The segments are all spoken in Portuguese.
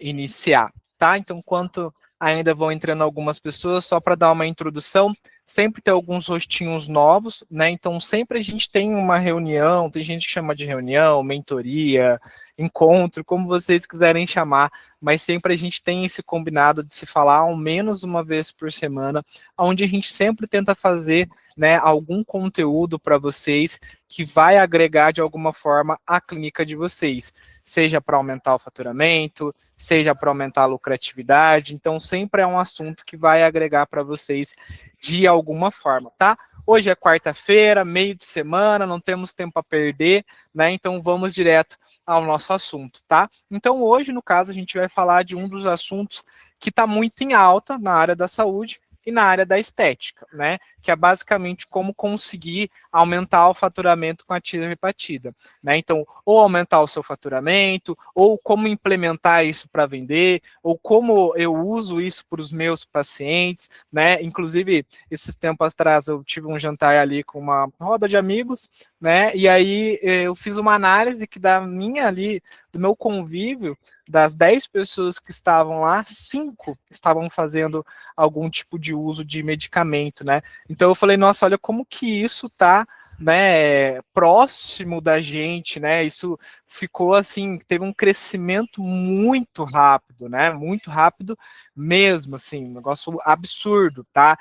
iniciar, tá? Então, enquanto ainda vão entrando algumas pessoas, só para dar uma introdução, sempre tem alguns rostinhos novos, né? Então, sempre a gente tem uma reunião, tem gente que chama de reunião, mentoria, encontro, como vocês quiserem chamar, mas sempre a gente tem esse combinado de se falar ao menos uma vez por semana, onde a gente sempre tenta fazer, né, algum conteúdo para vocês que vai agregar de alguma forma a clínica de vocês, seja para aumentar o faturamento, seja para aumentar a lucratividade. Então, sempre é um assunto que vai agregar para vocês de alguma forma, tá? Hoje é quarta-feira, meio de semana, não temos tempo a perder, né? Então, vamos direto ao nosso assunto, tá? Então, hoje, no caso, a gente vai falar de um dos assuntos que está muito em alta na área da saúde e na área da estética, né? Que é basicamente como conseguir aumentar o faturamento com a tira repatida, né? Então, ou aumentar o seu faturamento, ou como implementar isso para vender, ou como eu uso isso para os meus pacientes, né? Inclusive, esses tempos atrás eu tive um jantar ali com uma roda de amigos, né? E aí eu fiz uma análise que da minha ali, do meu convívio, das 10 pessoas que estavam lá, 5 estavam fazendo algum tipo de uso de medicamento, né? Então eu falei, nossa, olha como que isso tá, né, próximo da gente, né? Isso ficou assim, teve um crescimento muito rápido, né? Muito rápido mesmo, assim, um negócio absurdo, tá?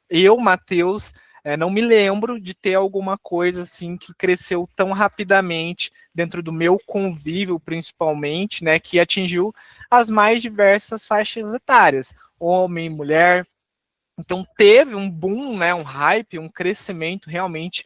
Eu, Matheus, não me lembro de ter alguma coisa assim que cresceu tão rapidamente dentro do meu convívio, principalmente, né, que atingiu as mais diversas faixas etárias, homem, mulher. Então teve um boom, né, um hype, um crescimento realmente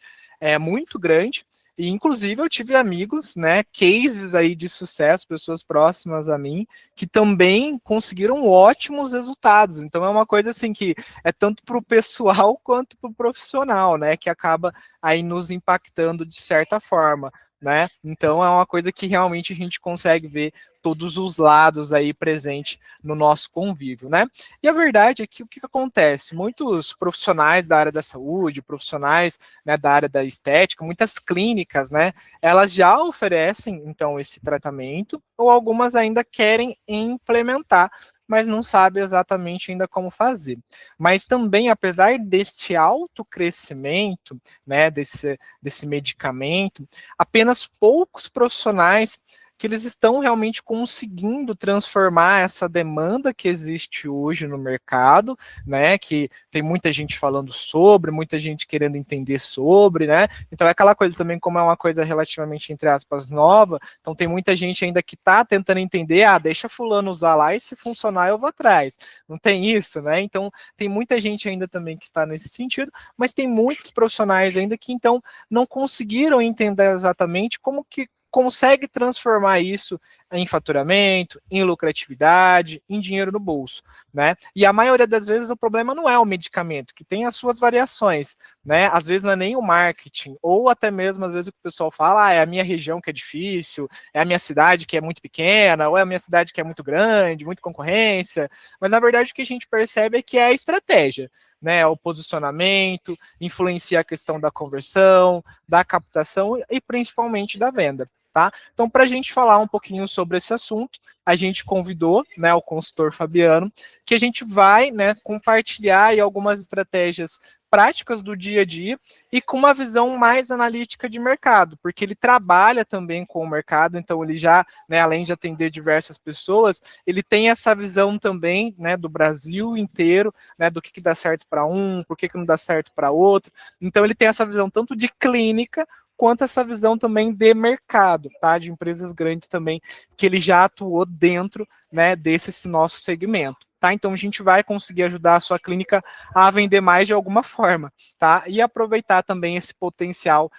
muito grande. E inclusive eu tive amigos, né, cases aí de sucesso, pessoas próximas a mim, que também conseguiram ótimos resultados. Então é uma coisa assim que é tanto para o pessoal quanto para o profissional, né, que acaba aí nos impactando de certa forma, né? Então é uma coisa que realmente a gente consegue ver todos os lados aí presente no nosso convívio, né? E a verdade é que o que acontece? Muitos profissionais da área da saúde, profissionais, né, da área da estética, muitas clínicas, né, elas já oferecem, então, esse tratamento, ou algumas ainda querem implementar, mas não sabem exatamente ainda como fazer. Mas também, apesar deste alto crescimento, né, desse medicamento, apenas poucos profissionais que eles estão realmente conseguindo transformar essa demanda que existe hoje no mercado, né, que tem muita gente falando sobre, muita gente querendo entender sobre, né, então é aquela coisa também, como é uma coisa relativamente, entre aspas, nova, então tem muita gente ainda que está tentando entender, deixa fulano usar lá e se funcionar eu vou atrás, não tem isso, né, então tem muita gente ainda também que está nesse sentido, mas tem muitos profissionais ainda que então não conseguiram entender exatamente como que consegue transformar isso em faturamento, em lucratividade, em dinheiro no bolso, né? E a maioria das vezes o problema não é o medicamento, que tem as suas variações, né? Às vezes não é nem o marketing, ou até mesmo às vezes o que o pessoal fala, é a minha região que é difícil, é a minha cidade que é muito pequena, ou é a minha cidade que é muito grande, muita concorrência, mas na verdade o que a gente percebe é que é a estratégia, né, o posicionamento, influencia a questão da conversão, da captação e principalmente da venda. Tá? Então, para a gente falar um pouquinho sobre esse assunto, a gente convidou, né, o consultor Fabiano, que a gente vai, né, compartilhar aí algumas estratégias práticas do dia a dia e com uma visão mais analítica de mercado, porque ele trabalha também com o mercado, então ele já, né, além de atender diversas pessoas, ele tem essa visão também, né, do Brasil inteiro, né, do que dá certo para um, por que não dá certo para outro. Então ele tem essa visão tanto de clínica quanto essa visão também de mercado, tá? De empresas grandes também, que ele já atuou dentro, né, desse nosso segmento, tá? Então a gente vai conseguir ajudar a sua clínica a vender mais de alguma forma, tá? E aproveitar também esse potencial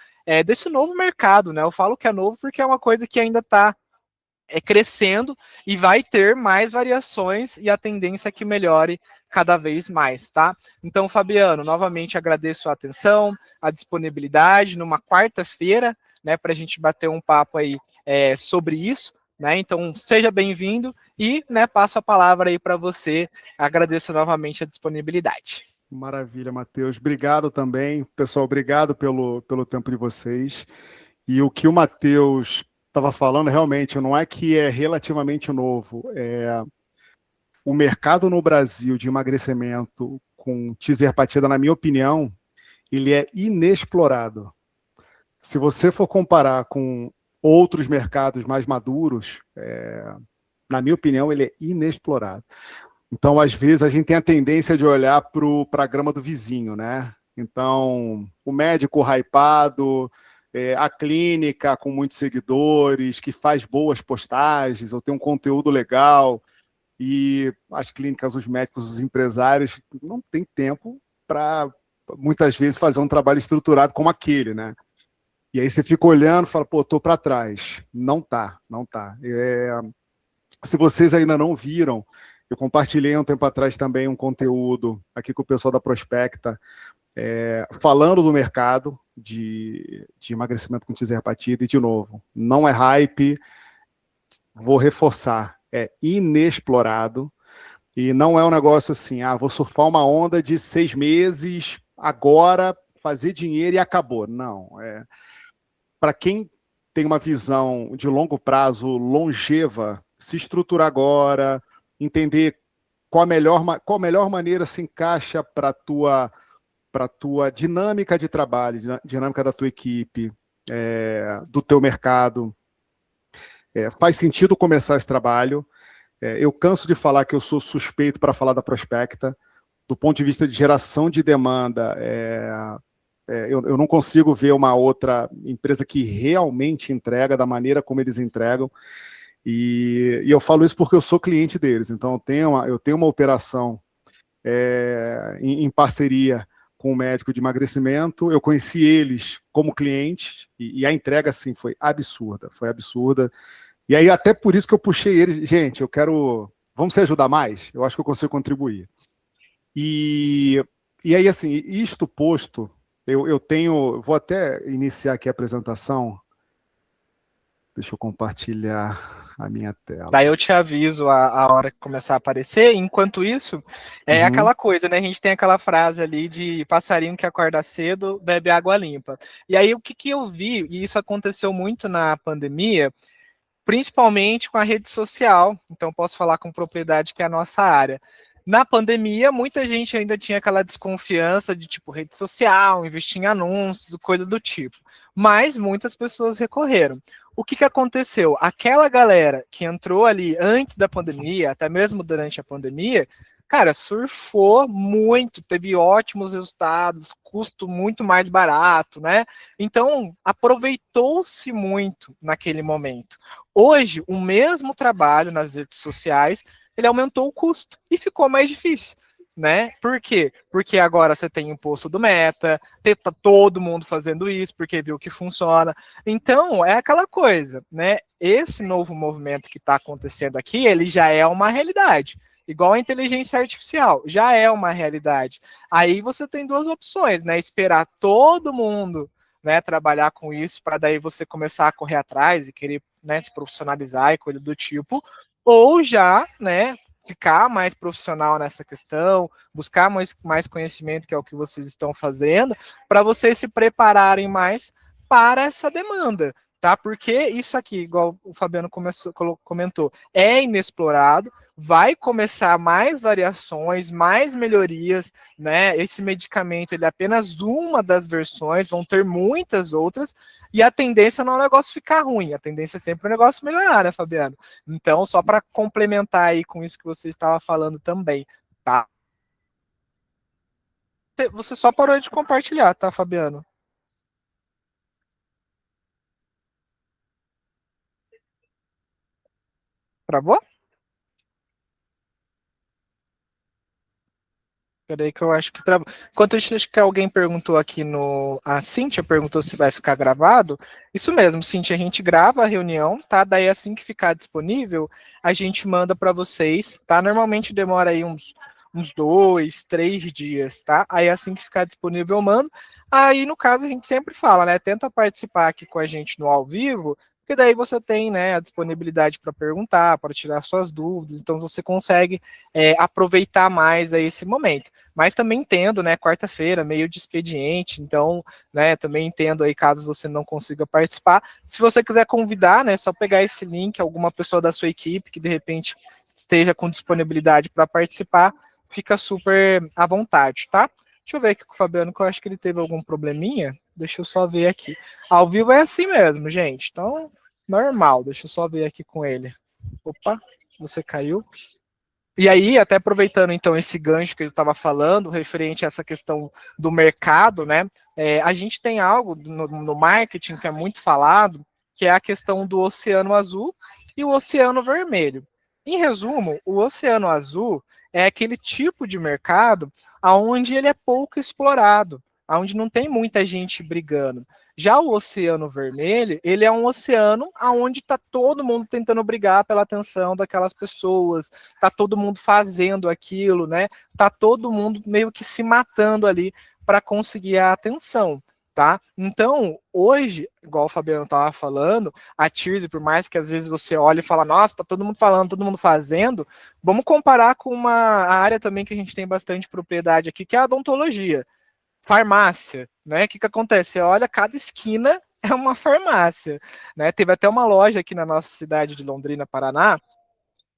desse novo mercado, né? Eu falo que é novo porque é uma coisa que ainda está crescendo e vai ter mais variações e a tendência é que melhore cada vez mais, tá? Então, Fabiano, novamente agradeço a atenção, a disponibilidade numa quarta-feira, né, para a gente bater um papo aí sobre isso, né? Então, seja bem-vindo e, né, passo a palavra aí para você. Agradeço novamente a disponibilidade. Maravilha, Matheus. Obrigado também. Pessoal, obrigado pelo tempo de vocês. E o que o Matheus estava falando, realmente, não é que é relativamente novo. O mercado no Brasil de emagrecimento com tirzepatida, na minha opinião, ele é inexplorado. Se você for comparar com outros mercados mais maduros, na minha opinião, ele é inexplorado. Então, às vezes, a gente tem a tendência de olhar para a grama do vizinho, né? Então, o médico hypado, a clínica com muitos seguidores, que faz boas postagens, ou tem um conteúdo legal, e as clínicas, os médicos, os empresários não têm tempo para, muitas vezes, fazer um trabalho estruturado como aquele, né? E aí você fica olhando e fala, pô, tô para trás. Não tá, não tá. Se vocês ainda não viram, eu compartilhei um tempo atrás também um conteúdo aqui com o pessoal da Prospecta, falando do mercado de emagrecimento com tirzepatida, e de novo, não é hype, vou reforçar, é inexplorado, e não é um negócio assim, vou surfar uma onda de 6 meses, agora fazer dinheiro e acabou. Não, para quem tem uma visão de longo prazo, longeva, se estruturar agora, entender qual a melhor maneira se encaixa para a tua dinâmica de trabalho, dinâmica da tua equipe, do teu mercado. Faz sentido começar esse trabalho. Eu canso de falar que eu sou suspeito para falar da Prospecta. Do ponto de vista de geração de demanda, eu não consigo ver uma outra empresa que realmente entrega da maneira como eles entregam. E eu falo isso porque eu sou cliente deles. Então, eu tenho uma operação em parceria com o médico de emagrecimento. Eu conheci eles como clientes e a entrega, assim, foi absurda. Foi absurda. E aí, até por isso que eu puxei eles. Gente, vamos se ajudar mais? Eu acho que eu consigo contribuir. E aí, assim, isto posto, vou até iniciar aqui a apresentação. Deixa eu compartilhar a minha tela. Daí eu te aviso a hora que começar a aparecer. Enquanto isso, aquela coisa, né? A gente tem aquela frase ali de passarinho que acorda cedo, bebe água limpa. E aí o que eu vi, e isso aconteceu muito na pandemia, principalmente com a rede social. Então posso falar com propriedade que é a nossa área. Na pandemia, muita gente ainda tinha aquela desconfiança de tipo rede social, investir em anúncios, coisas do tipo. Mas muitas pessoas recorreram. O que aconteceu? Aquela galera que entrou ali antes da pandemia, até mesmo durante a pandemia, cara, surfou muito, teve ótimos resultados, custo muito mais barato, né? Então, aproveitou-se muito naquele momento. Hoje, o mesmo trabalho nas redes sociais, ele aumentou o custo e ficou mais difícil, né? Por quê? Porque agora você tem o imposto do Meta, tá todo mundo fazendo isso porque viu que funciona. Então, é aquela coisa, né? Esse novo movimento que está acontecendo aqui, ele já é uma realidade. Igual a inteligência artificial, já é uma realidade. Aí você tem duas opções, né? Esperar todo mundo, né, trabalhar com isso para daí você começar a correr atrás e querer, né, se profissionalizar e coisa do tipo, ou já, né, ficar mais profissional nessa questão, buscar mais conhecimento, que é o que vocês estão fazendo, para vocês se prepararem mais para essa demanda, tá? Porque isso aqui, igual o Fabiano comentou, é inexplorado, vai começar mais variações, mais melhorias, né? Esse medicamento, ele é apenas uma das versões, vão ter muitas outras, e a tendência não é o negócio ficar ruim, a tendência é sempre o negócio melhorar, né, Fabiano? Então, só para complementar aí com isso que você estava falando também, tá? Você só parou de compartilhar, tá, Fabiano? Travou? Peraí que eu acho que travou. Enquanto isso, acho que alguém perguntou aqui no... A Cíntia perguntou se vai ficar gravado. Isso mesmo, Cíntia, a gente grava a reunião, tá? Daí assim que ficar disponível, a gente manda para vocês, tá? Normalmente demora aí uns 2, 3 dias, tá? Aí assim que ficar disponível eu mando. Aí, no caso, a gente sempre fala, né? Tenta participar aqui com a gente no ao vivo, porque daí você tem, né, a disponibilidade para perguntar, para tirar suas dúvidas, então você consegue aproveitar mais aí esse momento. Mas também entendo, né, quarta-feira, meio de expediente, então, né, também entendo aí caso você não consiga participar. Se você quiser convidar, né, só pegar esse link, alguma pessoa da sua equipe que de repente esteja com disponibilidade para participar, fica super à vontade, tá? Deixa eu ver aqui com o Fabiano, que eu acho que ele teve algum probleminha. Deixa eu só ver aqui. Ao vivo é assim mesmo, gente. Então, normal. Deixa eu só ver aqui com ele. Opa, você caiu. E aí, até aproveitando então esse gancho que ele estava falando, referente a essa questão do mercado, né? A gente tem algo no marketing que é muito falado, que é a questão do oceano azul e o oceano vermelho. Em resumo, o oceano azul é aquele tipo de mercado onde ele é pouco explorado, onde não tem muita gente brigando. Já o Oceano Vermelho, ele é um oceano onde está todo mundo tentando brigar pela atenção daquelas pessoas, está todo mundo fazendo aquilo, né? Está todo mundo meio que se matando ali para conseguir a atenção, tá? Então, hoje, igual o Fabiano estava falando, a Tears, por mais que às vezes você olhe e fala, nossa, tá todo mundo falando, todo mundo fazendo, vamos comparar com uma área também que a gente tem bastante propriedade aqui, que é a odontologia. Farmácia, né? O que acontece? Você olha, cada esquina é uma farmácia, né? Teve até uma loja aqui na nossa cidade de Londrina, Paraná,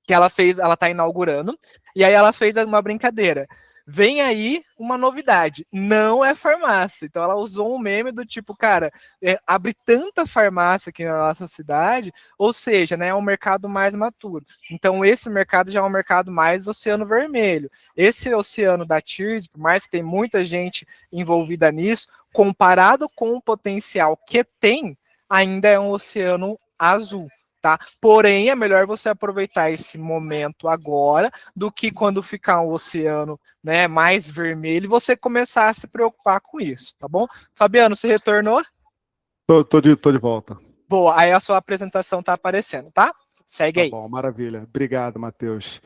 que ela tá inaugurando, e aí ela fez uma brincadeira. Vem aí uma novidade, não é farmácia. Então ela usou um meme do tipo, cara, abre tanta farmácia aqui na nossa cidade, ou seja, né, é um mercado mais maturo. Então esse mercado já é um mercado mais oceano vermelho. Esse oceano da Tears, por mais que tem muita gente envolvida nisso, comparado com o potencial que tem, ainda é um oceano azul. Tá? Porém, é melhor você aproveitar esse momento agora do que quando ficar um oceano, né, mais vermelho e você começar a se preocupar com isso, tá bom? Fabiano, você retornou? Tô de volta. Boa, aí a sua apresentação tá aparecendo, tá? Segue Tá aí. bom, maravilha. Obrigado, Matheus.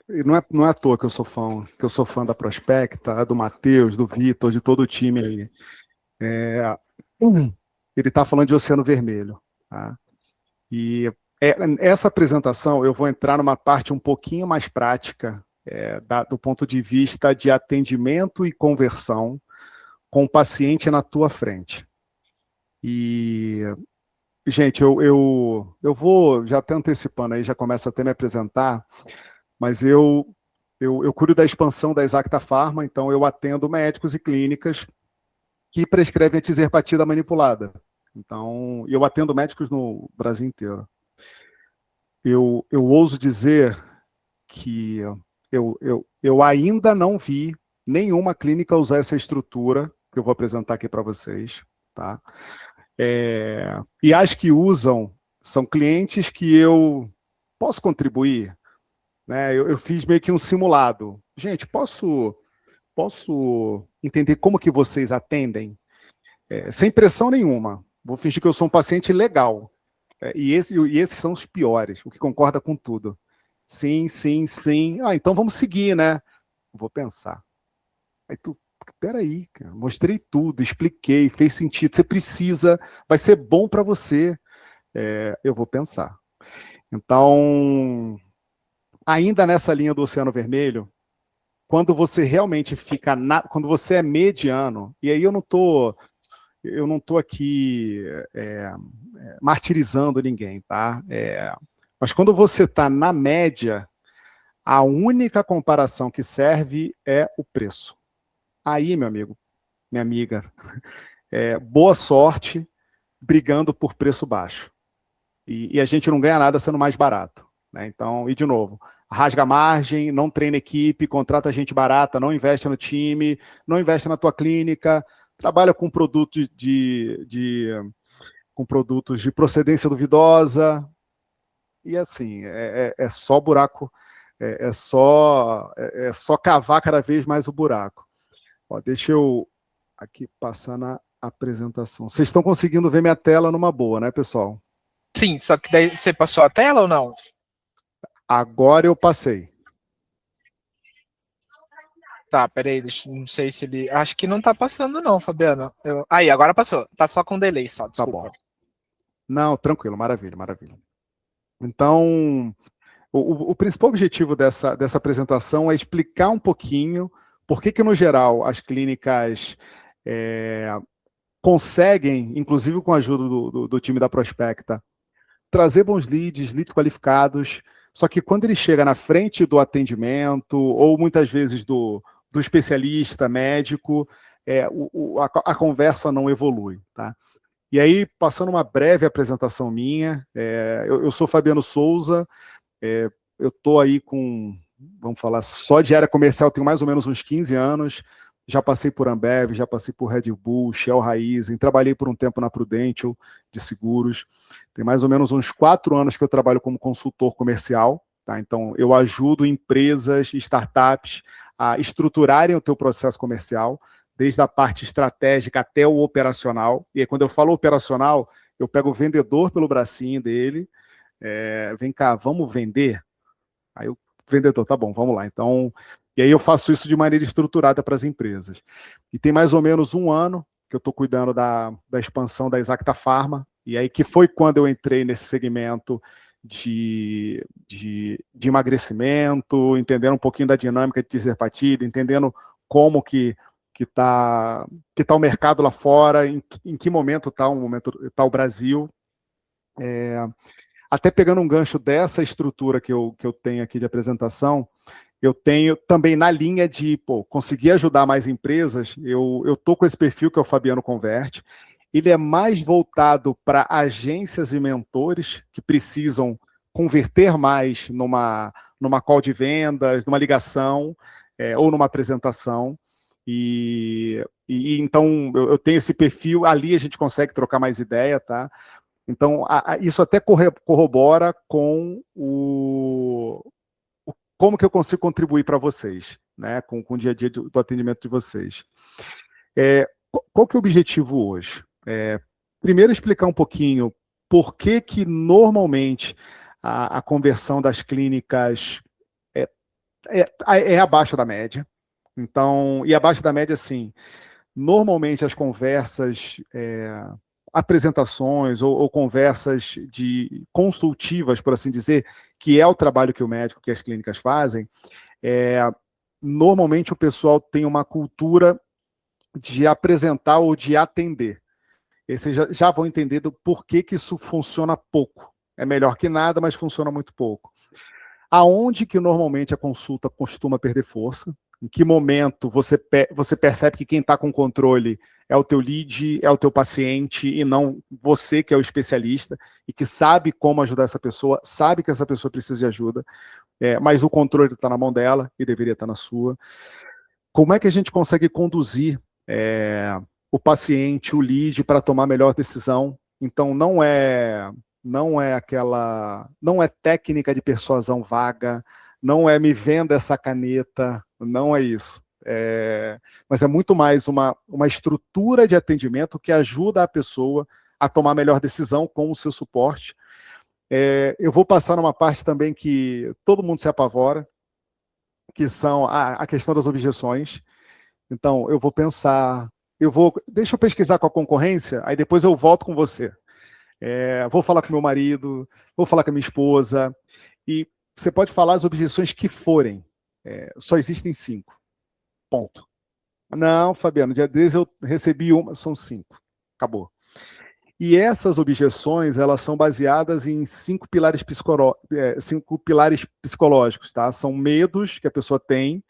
Não é à toa que eu sou fã da Prospecta, do Matheus, do Vitor, de todo o time aí. Ele está falando de Oceano Vermelho. Tá? E essa apresentação eu vou entrar numa parte um pouquinho mais prática, do ponto de vista de atendimento e conversão com o paciente na tua frente. E, gente, eu vou, já até antecipando aí, já começo até a me apresentar, mas eu cuido da expansão da Exacta Pharma, então eu atendo médicos e clínicas que prescrevem a tizerpatida manipulada. Então, eu atendo médicos no Brasil inteiro. Eu ouso dizer que eu ainda não vi nenhuma clínica usar essa estrutura que eu vou apresentar aqui para vocês, tá? E as que usam são clientes que eu posso contribuir, né? Eu fiz meio que um simulado. Gente, posso entender como que vocês atendem? Sem pressão nenhuma. Vou fingir que eu sou um paciente legal. E esses são os piores, o que concorda com tudo. Sim, sim, sim. Ah, então vamos seguir, né? Vou pensar. Aí tu, peraí, cara, mostrei tudo, expliquei, fez sentido. Você precisa, vai ser bom para você. Eu vou pensar. Então, ainda nessa linha do Oceano Vermelho, quando você realmente fica, quando você é mediano, e aí eu não tô aqui martirizando ninguém, tá? Mas quando você está na média, a única comparação que serve é o preço. Aí, meu amigo, minha amiga, boa sorte brigando por preço baixo. E a gente não ganha nada sendo mais barato. Né? Então, e de novo, rasga a margem, não treina equipe, contrata gente barata, não investe no time, não investe na tua clínica, trabalha com produtos com produtos de procedência duvidosa, e assim, é só buraco, é só cavar cada vez mais o buraco. Ó, deixa eu aqui passar na apresentação. Vocês estão conseguindo ver minha tela numa boa, né, pessoal? Sim, só que daí você passou a tela ou não? Agora eu passei. Tá, peraí, não sei se ele. Acho que não tá passando, não, Fabiano. Aí, agora passou. Tá só com delay só, Tá desculpa. bom. Não, tranquilo, maravilha, maravilha. Então, o principal objetivo dessa apresentação é explicar um pouquinho por que, no geral, as clínicas conseguem, inclusive com a ajuda do time da Prospecta, trazer bons leads qualificados, só que quando ele chega na frente do atendimento, ou muitas vezes do especialista médico, a conversa não evolui, tá? E aí, passando uma breve apresentação minha, eu sou Fabiano Souza, eu estou aí com, vamos falar, só de área comercial, tenho mais ou menos uns 15 anos, já passei por Ambev, já passei por Red Bull, Shell Raizen, trabalhei por um tempo na Prudential, de seguros, tem mais ou menos uns 4 anos que eu trabalho como consultor comercial, tá? Então eu ajudo empresas, startups a estruturarem o teu processo comercial, desde a parte estratégica até o operacional, e aí quando eu falo operacional, eu pego o vendedor pelo bracinho dele, vem cá, vamos vender? Aí o vendedor, tá bom, vamos lá. Então, e aí eu faço isso de maneira estruturada para as empresas. E tem mais ou menos 1 ano que eu estou cuidando da expansão da Exacta Pharma, e aí que foi quando eu entrei nesse segmento de emagrecimento, entendendo um pouquinho da dinâmica de tirzepatida, entendendo como que tá o mercado lá fora, em que momento está o Brasil. Até pegando um gancho dessa estrutura que eu tenho aqui de apresentação, eu tenho também na linha de conseguir ajudar mais empresas, eu estou com esse perfil que é o Fabiano Converte, ele é mais voltado para agências e mentores que precisam converter mais numa call de vendas, numa ligação, ou numa apresentação, e então eu tenho esse perfil, ali a gente consegue trocar mais ideia, tá? Então, isso até corrobora com como que eu consigo contribuir para vocês, né, com o dia a dia do atendimento de vocês. Qual que é o objetivo hoje? Primeiro, explicar um pouquinho por que normalmente a conversão das clínicas é abaixo da média. Então, e abaixo da média, assim, normalmente as conversas, apresentações ou conversas consultivas, por assim dizer, que é o trabalho que o médico, que as clínicas fazem, normalmente o pessoal tem uma cultura de apresentar ou de atender. E vocês já vão entender do porquê que isso funciona pouco. É melhor que nada, mas funciona muito pouco. Aonde que normalmente a consulta costuma perder força? Em que momento você percebe que quem está com controle é o teu lead, é o teu paciente, e não você que é o especialista, e que sabe como ajudar essa pessoa, sabe que essa pessoa precisa de ajuda, mas o controle está na mão dela e deveria estar na sua. Como é que a gente consegue conduzir o paciente, o lead, para tomar a melhor decisão? Então, não é técnica de persuasão vaga, não é me venda essa caneta, não é isso. Mas é muito mais uma estrutura de atendimento que ajuda a pessoa a tomar a melhor decisão com o seu suporte. Eu vou passar numa parte também que todo mundo se apavora, que são a questão das objeções. Então, eu vou pensar, deixa eu pesquisar com a concorrência, aí depois eu volto com você. Vou falar com meu marido, vou falar com a minha esposa, e você pode falar as objeções que forem, só existem 5, ponto. Não, Fabiano, dia 10 eu recebi uma, são 5, acabou. E essas objeções, elas são baseadas em 5 pilares psicológicos, tá? São medos que a pessoa tem,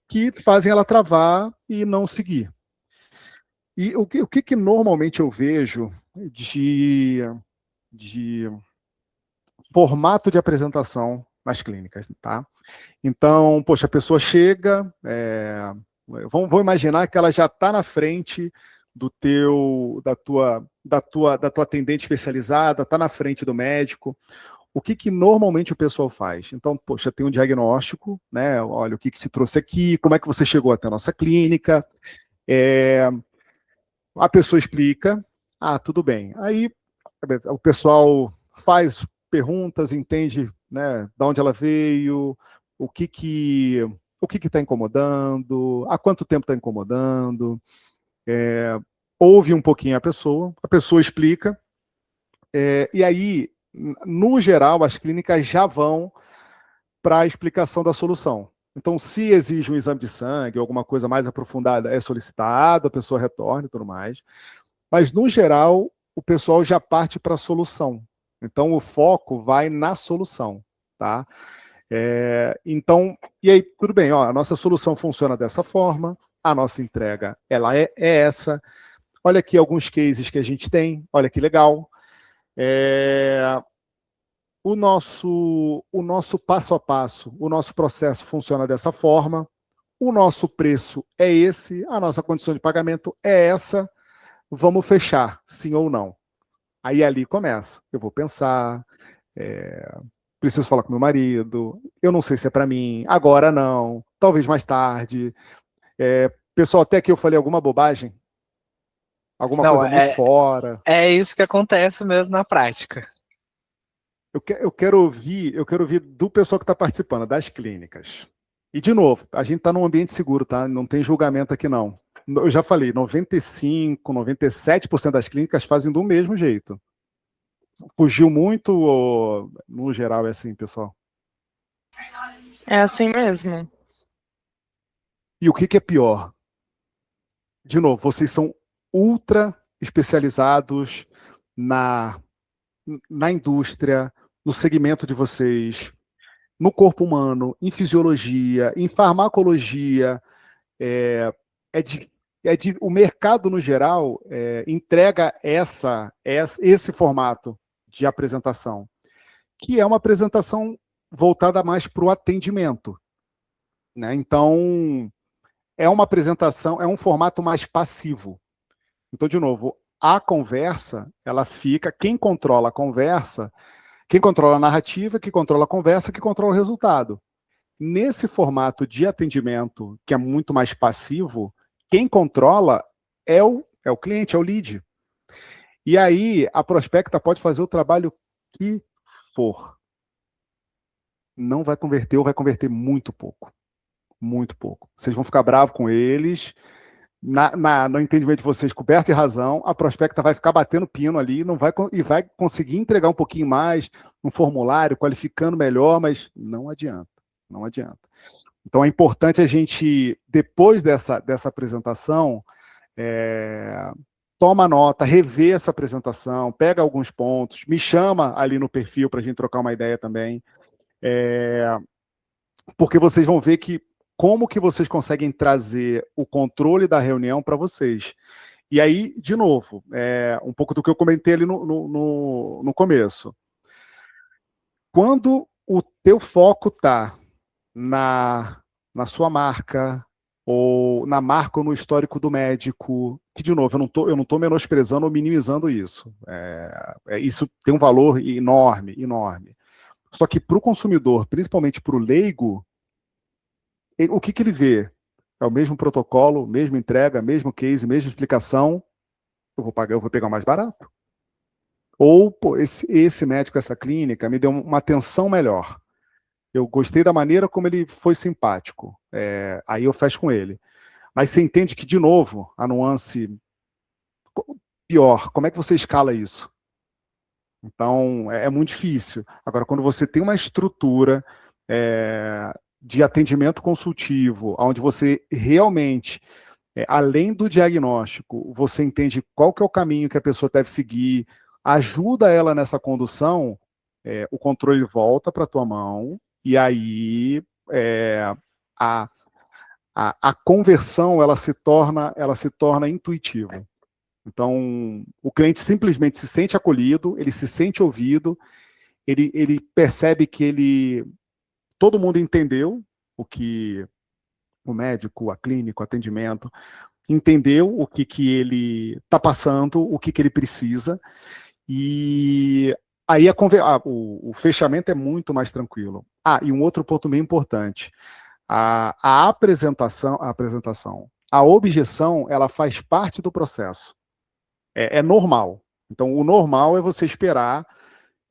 que fazem ela travar e não seguir. E o que normalmente eu vejo de formato de apresentação nas clínicas, tá? Então, poxa, a pessoa chega, vamos imaginar que ela já está na frente da tua atendente especializada, está na frente do médico. O que normalmente o pessoal faz? Então, poxa, tem um diagnóstico, né? Olha, o que te trouxe aqui, como é que você chegou até a nossa clínica, a pessoa explica, tudo bem. Aí o pessoal faz perguntas, entende, né, de onde ela veio, o que está incomodando, há quanto tempo está incomodando, ouve um pouquinho a pessoa explica, E aí, no geral, as clínicas já vão para a explicação da solução. Então, se exige um exame de sangue, alguma coisa mais aprofundada, é solicitado, a pessoa retorna e tudo mais. Mas, no geral, o pessoal já parte para a solução. Então, o foco vai na solução, tá? Então, e aí, tudo bem, ó, a nossa solução funciona dessa forma, a nossa entrega, ela é essa. Olha aqui alguns cases que a gente tem, olha que legal. O nosso passo a passo, o nosso processo funciona dessa forma, o nosso preço é esse, a nossa condição de pagamento é essa, vamos fechar, sim ou não. Aí ali começa, eu vou pensar, preciso falar com meu marido, eu não sei se é para mim, agora não, talvez mais tarde. Pessoal, até que eu falei alguma bobagem, alguma Não, coisa muito fora. é isso que acontece mesmo na prática. Eu quero ouvir do pessoal que está participando, das clínicas. E, de novo, a gente está num ambiente seguro, tá? Não tem julgamento aqui, não. Eu já falei, 95%, 97% das clínicas fazem do mesmo jeito. Fugiu muito ou, no geral, é assim, pessoal? É assim mesmo. E o que é pior? De novo, vocês são ultra especializados na indústria, no segmento de vocês, no corpo humano, em fisiologia, em farmacologia. O mercado, no geral, entrega esse formato de apresentação, que é uma apresentação voltada mais para o atendimento, né? Então, é uma apresentação, é um formato mais passivo. Então, de novo, a conversa, ela fica, quem controla a conversa, quem controla a narrativa, quem controla a conversa, quem controla o resultado. Nesse formato de atendimento, que é muito mais passivo, quem controla é o cliente, é o lead. E aí, a prospecta pode fazer o trabalho que for. Não vai converter ou vai converter muito pouco. Muito pouco. Vocês vão ficar bravos com eles. No entendimento de vocês, coberto de razão, a prospecta vai ficar batendo pino ali e vai conseguir entregar um pouquinho mais, um formulário, qualificando melhor, mas não adianta. Não adianta. Então, é importante a gente, depois dessa apresentação, toma nota, revê essa apresentação, pega alguns pontos, me chama ali no perfil para a gente trocar uma ideia também, porque vocês vão ver como que vocês conseguem trazer o controle da reunião para vocês. E aí, de novo, um pouco do que eu comentei ali no começo. Quando o teu foco está na sua marca, ou na marca ou no histórico do médico, que, de novo, eu não tô menosprezando ou minimizando isso. Isso tem um valor enorme, enorme. Só que para o consumidor, principalmente para o leigo, o que ele vê? É o mesmo protocolo, mesma entrega, mesmo case, mesma explicação, eu vou pegar mais barato. Ou, pô, esse médico, essa clínica, me deu uma atenção melhor. Eu gostei da maneira como ele foi simpático. Aí eu fecho com ele. Mas você entende que, de novo, a nuance pior, como é que você escala isso? Então, é muito difícil. Agora, quando você tem uma estrutura de atendimento consultivo, onde você realmente, além do diagnóstico, você entende qual que é o caminho que a pessoa deve seguir, ajuda ela nessa condução, o controle volta para a tua mão, e aí a conversão ela se torna intuitiva. Então, o cliente simplesmente se sente acolhido, ele se sente ouvido, ele percebe que todo mundo entendeu o que o médico, a clínica, o atendimento, entendeu o que ele está passando, o que ele precisa, e aí o fechamento é muito mais tranquilo. E um outro ponto bem importante, a apresentação, a objeção, ela faz parte do processo. É normal. Então, o normal é você esperar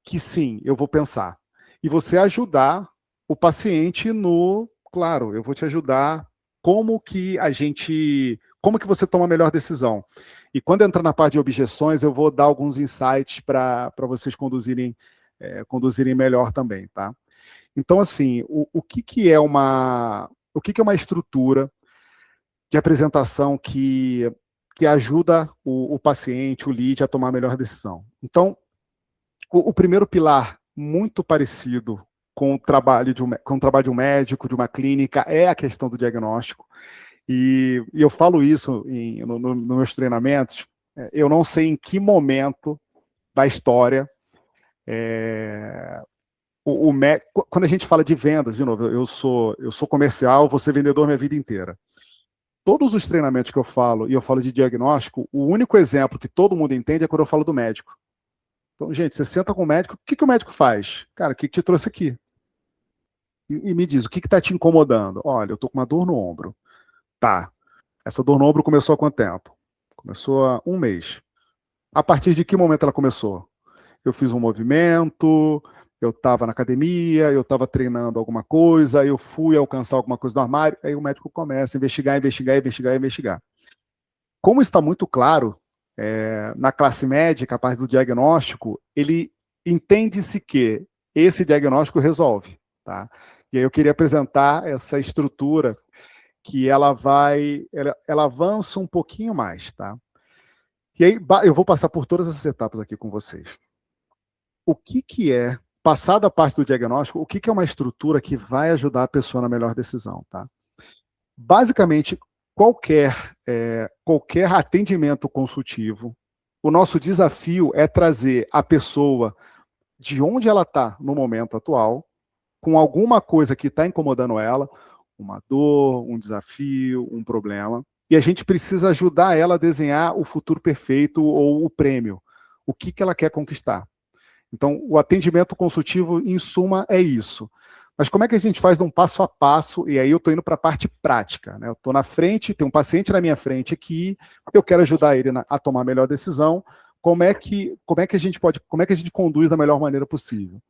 que sim, eu vou pensar. E você ajudar o paciente claro, eu vou te ajudar como como que você toma a melhor decisão. E quando entrar na parte de objeções, eu vou dar alguns insights para vocês conduzirem melhor também, tá? Então, assim, o que é uma estrutura de apresentação que ajuda o paciente, o lead, a tomar a melhor decisão? Então, o primeiro pilar, muito parecido com o trabalho de um médico, de uma clínica, é a questão do diagnóstico. E eu falo isso nos meus treinamentos. Eu não sei em que momento da história quando a gente fala de vendas, de novo, eu sou comercial, vou ser vendedor minha vida inteira. Todos os treinamentos que eu falo, e eu falo de diagnóstico, o único exemplo que todo mundo entende é quando eu falo do médico. Então, gente, você senta com o médico, o que o médico faz? Cara, o que te trouxe aqui? E me diz, o que está te incomodando? Olha, eu estou com uma dor no ombro. Tá. Essa dor no ombro começou há quanto tempo? Começou há 1 mês. A partir de que momento ela começou? Eu fiz um movimento, eu estava na academia, eu estava treinando alguma coisa, eu fui alcançar alguma coisa no armário, aí o médico começa a investigar. Como está muito claro, na classe médica, a parte do diagnóstico, ele entende-se que esse diagnóstico resolve, tá? E aí eu queria apresentar essa estrutura que ela avança um pouquinho mais, tá? E aí eu vou passar por todas essas etapas aqui com vocês. O que é, passada a parte do diagnóstico, o que é uma estrutura que vai ajudar a pessoa na melhor decisão, tá? Basicamente, qualquer atendimento consultivo, o nosso desafio é trazer a pessoa de onde ela está no momento atual, com alguma coisa que está incomodando ela, uma dor, um desafio, um problema, e a gente precisa ajudar ela a desenhar o futuro perfeito ou o prêmio, o que ela quer conquistar. Então, o atendimento consultivo, em suma, é isso. Mas como é que a gente faz de um passo a passo? E aí eu estou indo para a parte prática, né? Eu estou na frente, tem um paciente na minha frente aqui, eu quero ajudar ele a tomar a melhor decisão. Como é que a gente conduz da melhor maneira possível?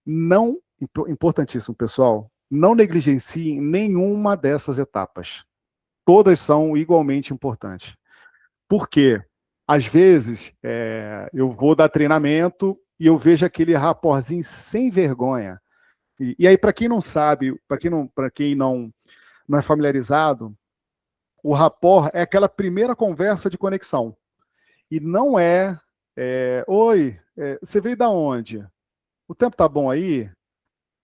Não, importantíssimo, pessoal, não negligenciem nenhuma dessas etapas. Todas são igualmente importantes. Por quê? Às vezes, eu vou dar treinamento e eu vejo aquele raporzinho sem vergonha. E aí, para quem não sabe, para quem não é familiarizado, o rapport é aquela primeira conversa de conexão. E não oi, você veio da onde? O tempo tá bom aí?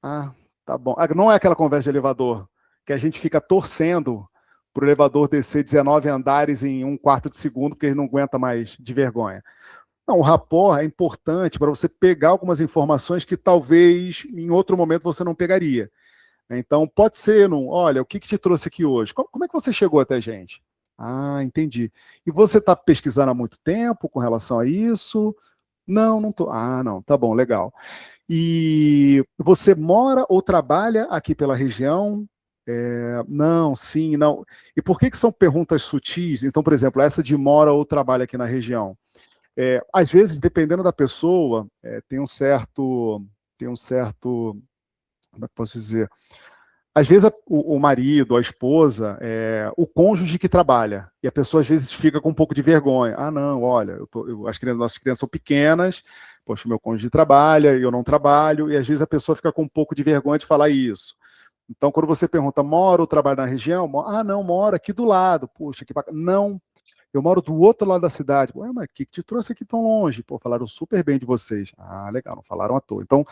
Ah, tá bom. Não é aquela conversa de elevador, que a gente fica torcendo para o elevador descer 19 andares em 1/4 de segundo, porque ele não aguenta mais de vergonha. Não, o rapport é importante para você pegar algumas informações que talvez em outro momento você não pegaria. Então, pode ser, olha, o que te trouxe aqui hoje? Como é que você chegou até a gente? Ah, entendi. E você está pesquisando há muito tempo com relação a isso? Não, não estou. Ah, não, tá bom, legal. E você mora ou trabalha aqui pela região? Não, sim, não. E por que são perguntas sutis? Então, por exemplo, essa de mora ou trabalha aqui na região. Às vezes, dependendo da pessoa, tem um certo, como é que posso dizer? Às vezes o marido, a esposa, o cônjuge que trabalha, e a pessoa às vezes fica com um pouco de vergonha. Ah, não, olha, nossas crianças são pequenas, poxa, meu cônjuge trabalha, eu não trabalho, e às vezes a pessoa fica com um pouco de vergonha de falar isso. Então, quando você pergunta, mora ou trabalha na região? Ah, não, moro aqui do lado. Puxa, que bacana. Não, eu moro do outro lado da cidade. Ué, mas o que te trouxe aqui tão longe? Pô, falaram super bem de vocês. Ah, legal, não falaram à toa. Então,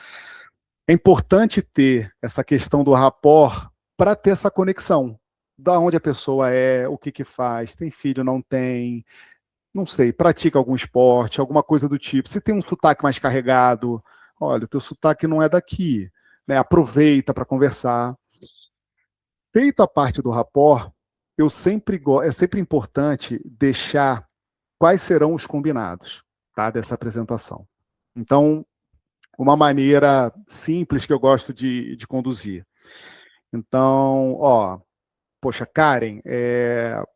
é importante ter essa questão do rapport para ter essa conexão. Da onde a pessoa é, o que faz, tem filho, não tem, não sei, pratica algum esporte, alguma coisa do tipo. Se tem um sotaque mais carregado, olha, o teu sotaque não é daqui, né? Aproveita para conversar. Feita a parte do rapport, é sempre importante deixar quais serão os combinados, tá, dessa apresentação. Então, uma maneira simples que eu gosto de conduzir. Então, poxa, Karen,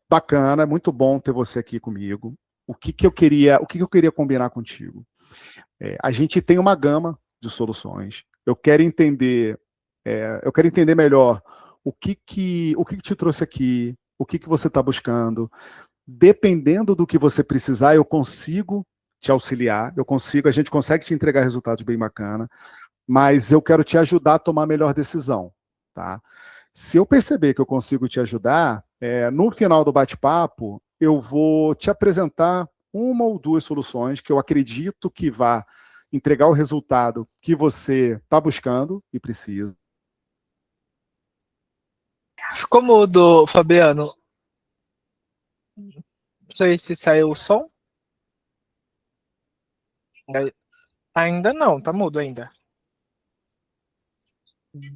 bacana, muito bom ter você aqui comigo. O que eu queria combinar contigo? A gente tem uma gama de soluções. Eu quero entender melhor o que te trouxe aqui, o que você está buscando. Dependendo do que você precisar, eu consigo te auxiliar, a gente consegue te entregar resultados bem bacana, mas eu quero te ajudar a tomar a melhor decisão, tá? Se eu perceber que eu consigo te ajudar, no final do bate-papo, eu vou te apresentar uma ou duas soluções que eu acredito que vá entregar o resultado que você está buscando e precisa. Ficou mudo, Fabiano. Não sei se saiu o som. Ainda não, tá mudo ainda.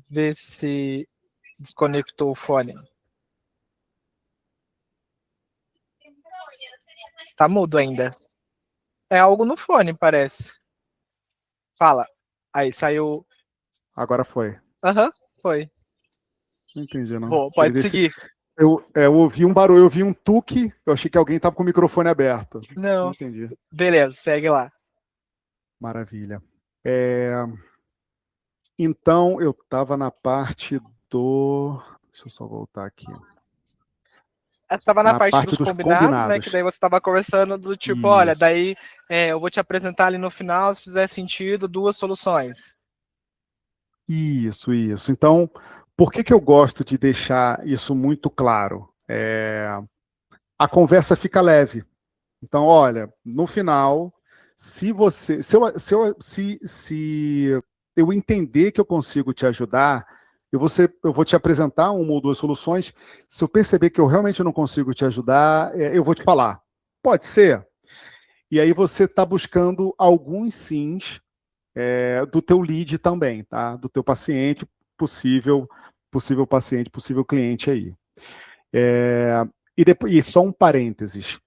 Vê se desconectou o fone. Tá mudo ainda. É algo no fone, parece. Fala. Aí, saiu. Agora foi. Aham, foi. Não entendi, não. Bom, pode seguir. Eu ouvi um barulho, eu ouvi um tuque, eu achei que alguém estava com o microfone aberto. Não. Entendi. Beleza, segue lá. Maravilha. Então, eu estava na parte do... Deixa eu só voltar aqui. Estava na parte dos combinados, né? combinados. Que daí você estava conversando do tipo, Isso. olha, daí eu vou te apresentar ali no final, se fizer sentido, duas soluções. Isso. Então, por que eu gosto de deixar isso muito claro? A conversa fica leve. Então, olha, no final, se eu entender que eu consigo te ajudar, eu vou te apresentar uma ou duas soluções. Se eu perceber que eu realmente não consigo te ajudar, eu vou te falar. Pode ser? E aí você está buscando alguns sims do teu lead também, tá? Do teu paciente, possível paciente, possível cliente aí. E só um parênteses.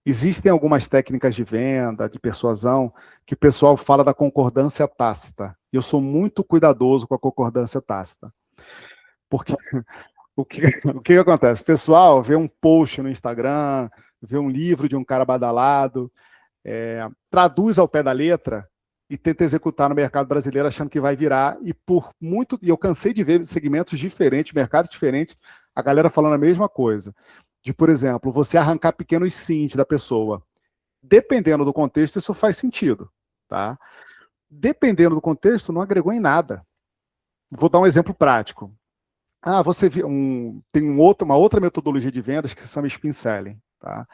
Existem algumas técnicas de venda, de persuasão, que o pessoal fala da concordância tácita. E eu sou muito cuidadoso com a concordância tácita. Porque o que acontece? O pessoal vê um post no Instagram, vê um livro de um cara badalado, traduz ao pé da letra e tenta executar no mercado brasileiro achando que vai virar. E eu cansei de ver segmentos diferentes, mercados diferentes, a galera falando a mesma coisa. De, por exemplo, você arrancar pequenos sims da pessoa. Dependendo do contexto, isso faz sentido, tá? Dependendo do contexto, não agregou em nada. Vou dar um exemplo prático. Tem uma outra metodologia de vendas que se chama spin selling, tá?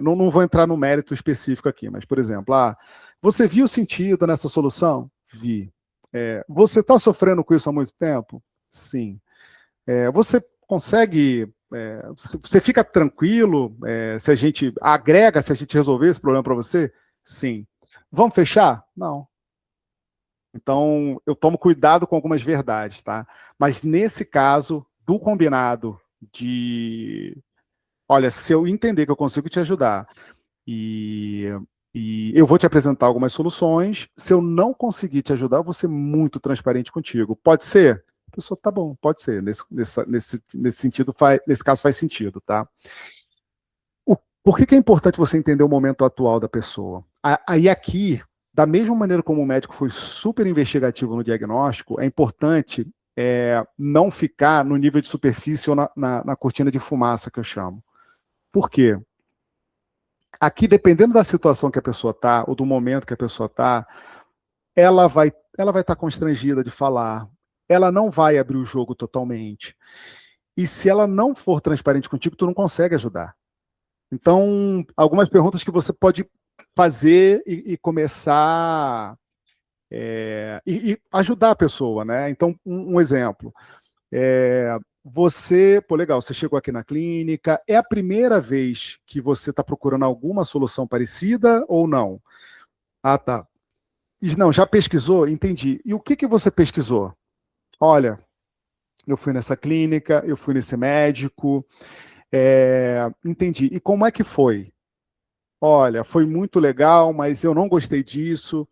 Não vou entrar no mérito específico aqui, mas, por exemplo, você viu sentido nessa solução? Vi. Você está sofrendo com isso há muito tempo? Sim. Você consegue... você fica tranquilo se a gente agrega, se a gente resolver esse problema para você? Sim. Vamos fechar? Não. Então, eu tomo cuidado com algumas verdades, tá? Mas nesse caso, do combinado de... Olha, se eu entender que eu consigo te ajudar e eu vou te apresentar algumas soluções, se eu não conseguir te ajudar, eu vou ser muito transparente contigo. Pode ser? A pessoa, tá bom, pode ser. Nesse sentido, nesse caso faz sentido, tá? Por que é importante você entender o momento atual da pessoa? Aí aqui, da mesma maneira como o médico foi super investigativo no diagnóstico, é importante não ficar no nível de superfície ou na cortina de fumaça, que eu chamo. Por quê? Aqui, dependendo da situação que a pessoa está, ou do momento que a pessoa está, ela vai estar constrangida de falar, ela não vai abrir o jogo totalmente. E se ela não for transparente contigo, tu não consegue ajudar. Então, algumas perguntas que você pode fazer e começar e ajudar a pessoa, né? Então, um exemplo. Legal, você chegou aqui na clínica, é a primeira vez que você está procurando alguma solução parecida ou não? Ah, tá. Não, já pesquisou? Entendi. E o que você pesquisou? Olha, eu fui nessa clínica, eu fui nesse médico, entendi. E como é que foi? Olha, foi muito legal, mas eu não gostei disso.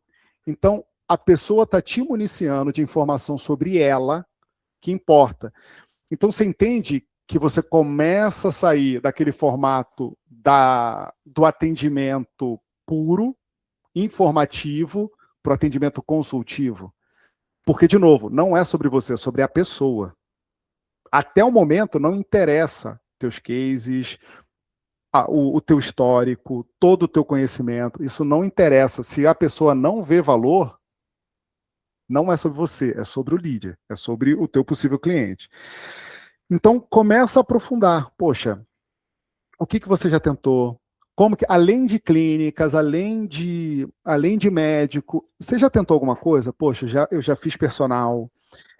Então, a pessoa está te municiando de informação sobre ela, que importa. Então, você entende que você começa a sair daquele formato do atendimento puro, informativo, para o atendimento consultivo. Porque, de novo, não é sobre você, é sobre a pessoa. Até o momento, não interessa teus cases, o teu histórico, todo o teu conhecimento. Isso não interessa. Se a pessoa não vê valor, não é sobre você, é sobre o lead, é sobre o teu possível cliente. Então, começa a aprofundar. Poxa, o que você já tentou? Como que, além de clínicas, além de médico, você já tentou alguma coisa? Poxa, eu já fiz personal,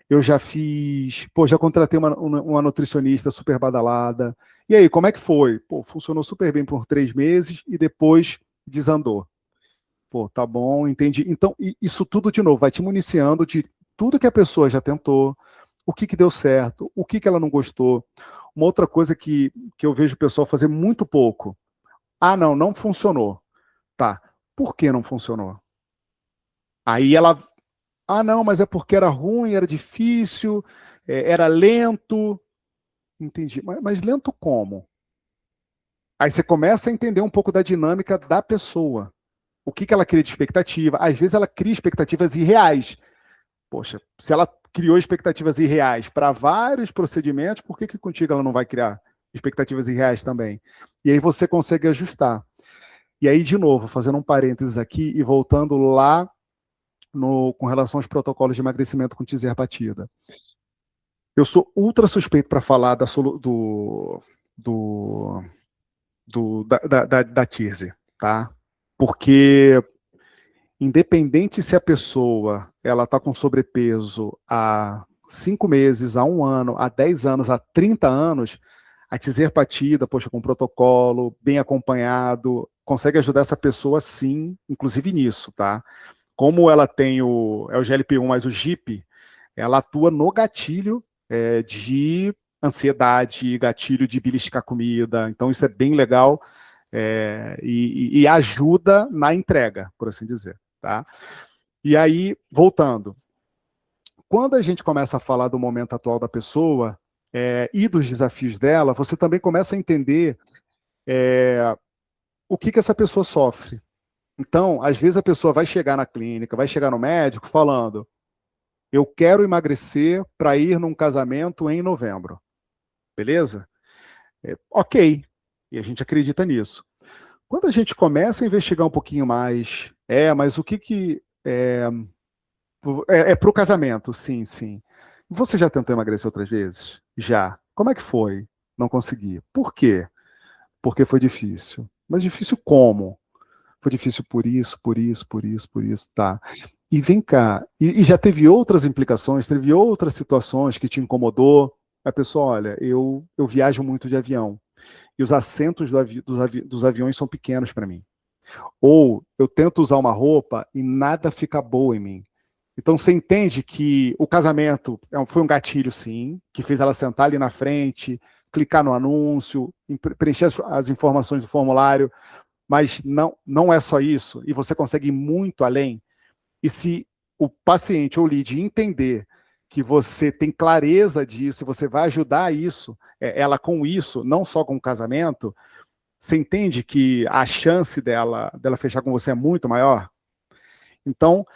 eu já fiz, já contratei uma nutricionista super badalada. E aí, como é que foi? Pô, funcionou super bem por 3 meses e depois desandou. Pô, tá bom, entendi. Então, isso tudo, de novo, vai te municiando de tudo que a pessoa já tentou, o que deu certo, o que ela não gostou. Uma outra coisa que eu vejo o pessoal fazer muito pouco. Ah, não funcionou. Tá, por que não funcionou? Aí ela... Ah, não, mas é porque era ruim, era difícil, era lento. Entendi. Mas lento como? Aí você começa a entender um pouco da dinâmica da pessoa. O que ela cria de expectativa. Às vezes ela cria expectativas irreais. Poxa, se ela criou expectativas irreais para vários procedimentos, por que contigo ela não vai criar expectativas irreais também? E aí você consegue ajustar. E aí, de novo, fazendo um parênteses aqui e voltando lá com relação aos protocolos de emagrecimento com tizerbatida. Eu sou ultra suspeito para falar da Tirzepatide, tá? Porque independente se a pessoa ela está com sobrepeso há 5 meses, há 1 ano, há 10 anos, há 30 anos, a tizerbatida, poxa, com protocolo, bem acompanhado, consegue ajudar essa pessoa sim, inclusive nisso, tá? Como ela tem o GLP-1 mais o GIP, ela atua no gatilho de ansiedade, gatilho de beliscar comida, então isso é bem legal e ajuda na entrega, por assim dizer. Tá? E aí, voltando, quando a gente começa a falar do momento atual da pessoa e dos desafios dela, você também começa a entender o que essa pessoa sofre. Então, às vezes a pessoa vai chegar na clínica, vai chegar no médico falando: eu quero emagrecer para ir num casamento em novembro. Beleza? Ok. E a gente acredita nisso. Quando a gente começa a investigar um pouquinho mais, mas o que para o casamento? Sim, sim. Você já tentou emagrecer outras vezes? Já. Como é que foi? Não consegui. Por quê? Porque foi difícil. Mas difícil como? Foi difícil por isso, tá. E vem cá, e já teve outras implicações, teve outras situações que te incomodou? A pessoa, olha, eu viajo muito de avião, e os assentos dos aviões são pequenos para mim. Ou eu tento usar uma roupa e nada fica boa em mim. Então você entende que o casamento foi um gatilho, sim, que fez ela sentar ali na frente, clicar no anúncio, preencher as informações do formulário, mas não é só isso, e você consegue ir muito além. E se o paciente ou o lead entender que você tem clareza disso, e você vai ajudar ela com isso, não só com o casamento, você entende que a chance dela fechar com você é muito maior? Então,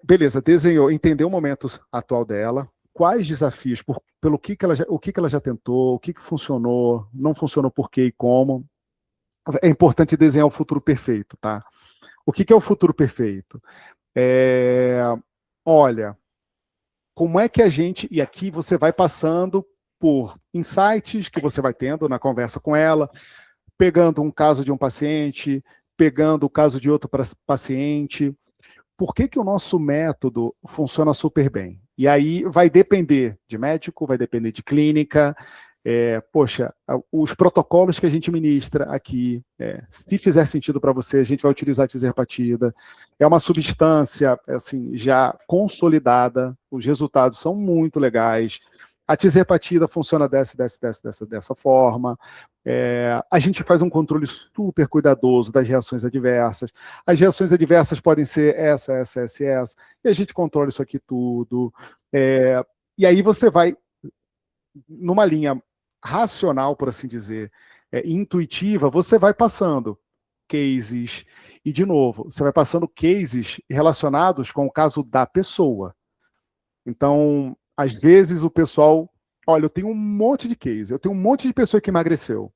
beleza, desenhou, entendeu o momento atual dela, quais desafios, o que ela já tentou, o que funcionou, não funcionou por quê e como. É importante desenhar o futuro perfeito, tá? O que é o futuro perfeito? Olha, como é que a gente... E aqui você vai passando por insights que você vai tendo na conversa com ela, pegando um caso de um paciente, pegando o caso de outro paciente. Por que o nosso método funciona super bem? E aí vai depender de médico, vai depender de clínica. Poxa, os protocolos que a gente ministra aqui, se fizer sentido para você, a gente vai utilizar a tizerbatida. É uma substância assim, já consolidada, os resultados são muito legais. A tizerbatida funciona dessa forma. A gente faz um controle super cuidadoso das reações adversas. As reações adversas podem ser essa, e a gente controla isso aqui tudo. E aí você vai numa linha racional, por assim dizer, intuitiva, você vai passando cases, e de novo, você vai passando cases relacionados com o caso da pessoa. Então, às vezes o pessoal Olha, eu tenho um monte de case, eu tenho um monte de pessoa que emagreceu.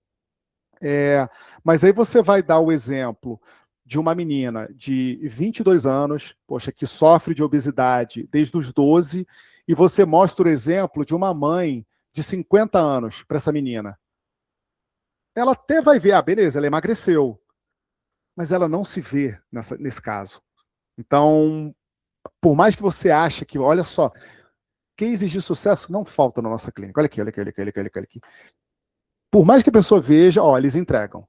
Mas aí você vai dar o exemplo de uma menina de 22 anos, poxa, que sofre de obesidade desde os 12, e você mostra o exemplo de uma mãe de 50 anos para essa menina. Ela até vai ver, beleza, ela emagreceu, mas ela não se vê nesse caso. Então, por mais que você ache que, olha só, cases de sucesso não faltam na nossa clínica. Olha aqui, olha aqui, olha aqui, olha aqui, olha aqui. Por mais que a pessoa veja, eles entregam.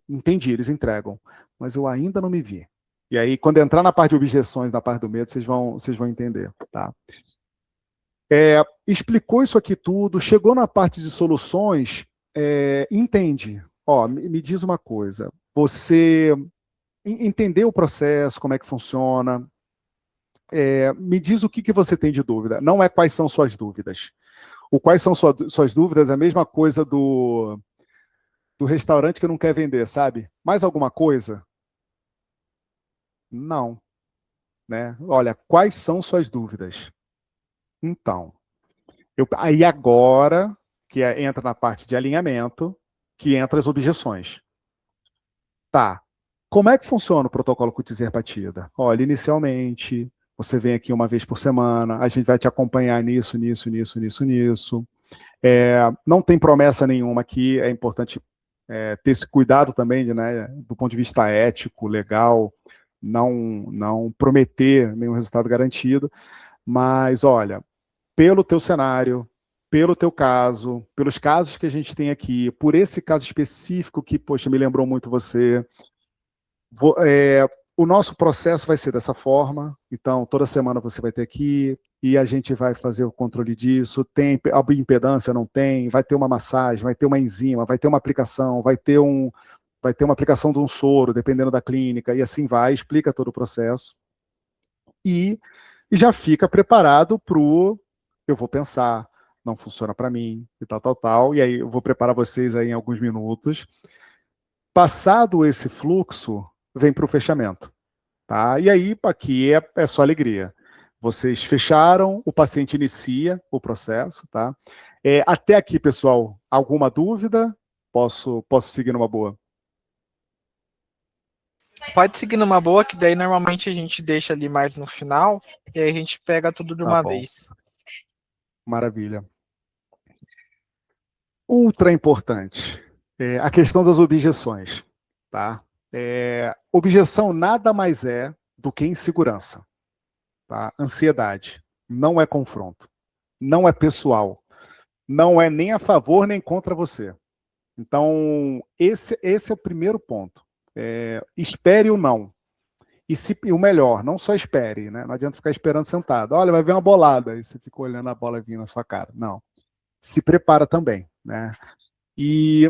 Entendi, eles entregam. Mas eu ainda não me vi. E aí, quando entrar na parte de objeções, na parte do medo, vocês vão entender, tá? Explicou isso aqui tudo, chegou na parte de soluções, entende. Me diz uma coisa. Você entendeu o processo, como é que funciona, me diz o que você tem de dúvida. Não é quais são suas dúvidas. O quais são suas dúvidas é a mesma coisa do restaurante que não quer vender, sabe? Mais alguma coisa? Não. Né? Olha, quais são suas dúvidas? Então, aí agora, que entra na parte de alinhamento, que entra as objeções. Tá. Como é que funciona o protocolo Kutizerpatida? Olha, inicialmente, você vem aqui uma vez por semana, a gente vai te acompanhar nisso. Não tem promessa nenhuma aqui, é importante ter esse cuidado também, né, do ponto de vista ético, legal, não prometer nenhum resultado garantido, mas olha, pelo teu cenário, pelo teu caso, pelos casos que a gente tem aqui, por esse caso específico que, poxa, me lembrou muito você, o nosso processo vai ser dessa forma, então toda semana você vai ter aqui, e a gente vai fazer o controle disso, tem a impedância, não tem, vai ter uma massagem, vai ter uma enzima, vai ter uma aplicação, vai ter uma aplicação de um soro, dependendo da clínica, e assim vai, explica todo o processo, e já fica preparado para eu vou pensar, não funciona para mim, e tal, e aí eu vou preparar vocês aí em alguns minutos. Passado esse fluxo, vem para o fechamento. Tá? E aí, aqui é só alegria. Vocês fecharam, o paciente inicia o processo. Tá? Até aqui, pessoal, alguma dúvida? Posso seguir numa boa? Pode seguir numa boa, que daí normalmente a gente deixa ali mais no final, e aí a gente pega tudo de uma vez. Maravilha. Ultra importante. A questão das objeções. Tá? Objeção nada mais é do que insegurança. Tá? Ansiedade. Não é confronto. Não é pessoal. Não é nem a favor nem contra você. Então, esse é o primeiro ponto. Espere o não. E o melhor, não só espere, né? Não adianta ficar esperando sentado. Olha, vai vir uma bolada. E você fica olhando a bola vir na sua cara. Não. Se prepara também, né? E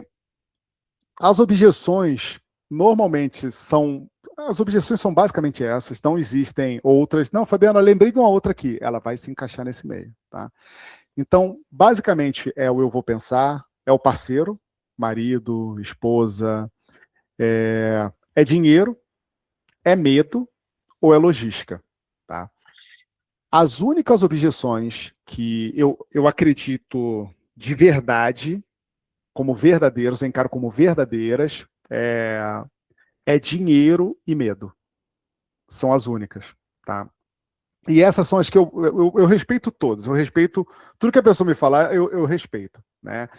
as objeções, normalmente, as objeções são basicamente essas, não existem outras. Não, Fabiana, eu lembrei de uma outra aqui. Ela vai se encaixar nesse meio, tá? Então, basicamente, o eu vou pensar, é o parceiro, marido, esposa, é dinheiro, é medo ou é logística, tá? As únicas objeções que eu acredito de verdade, como verdadeiros, eu encaro como verdadeiras, é dinheiro e medo. São as únicas, tá? E essas são as que eu respeito todas, eu respeito tudo que a pessoa me falar, eu respeito, né?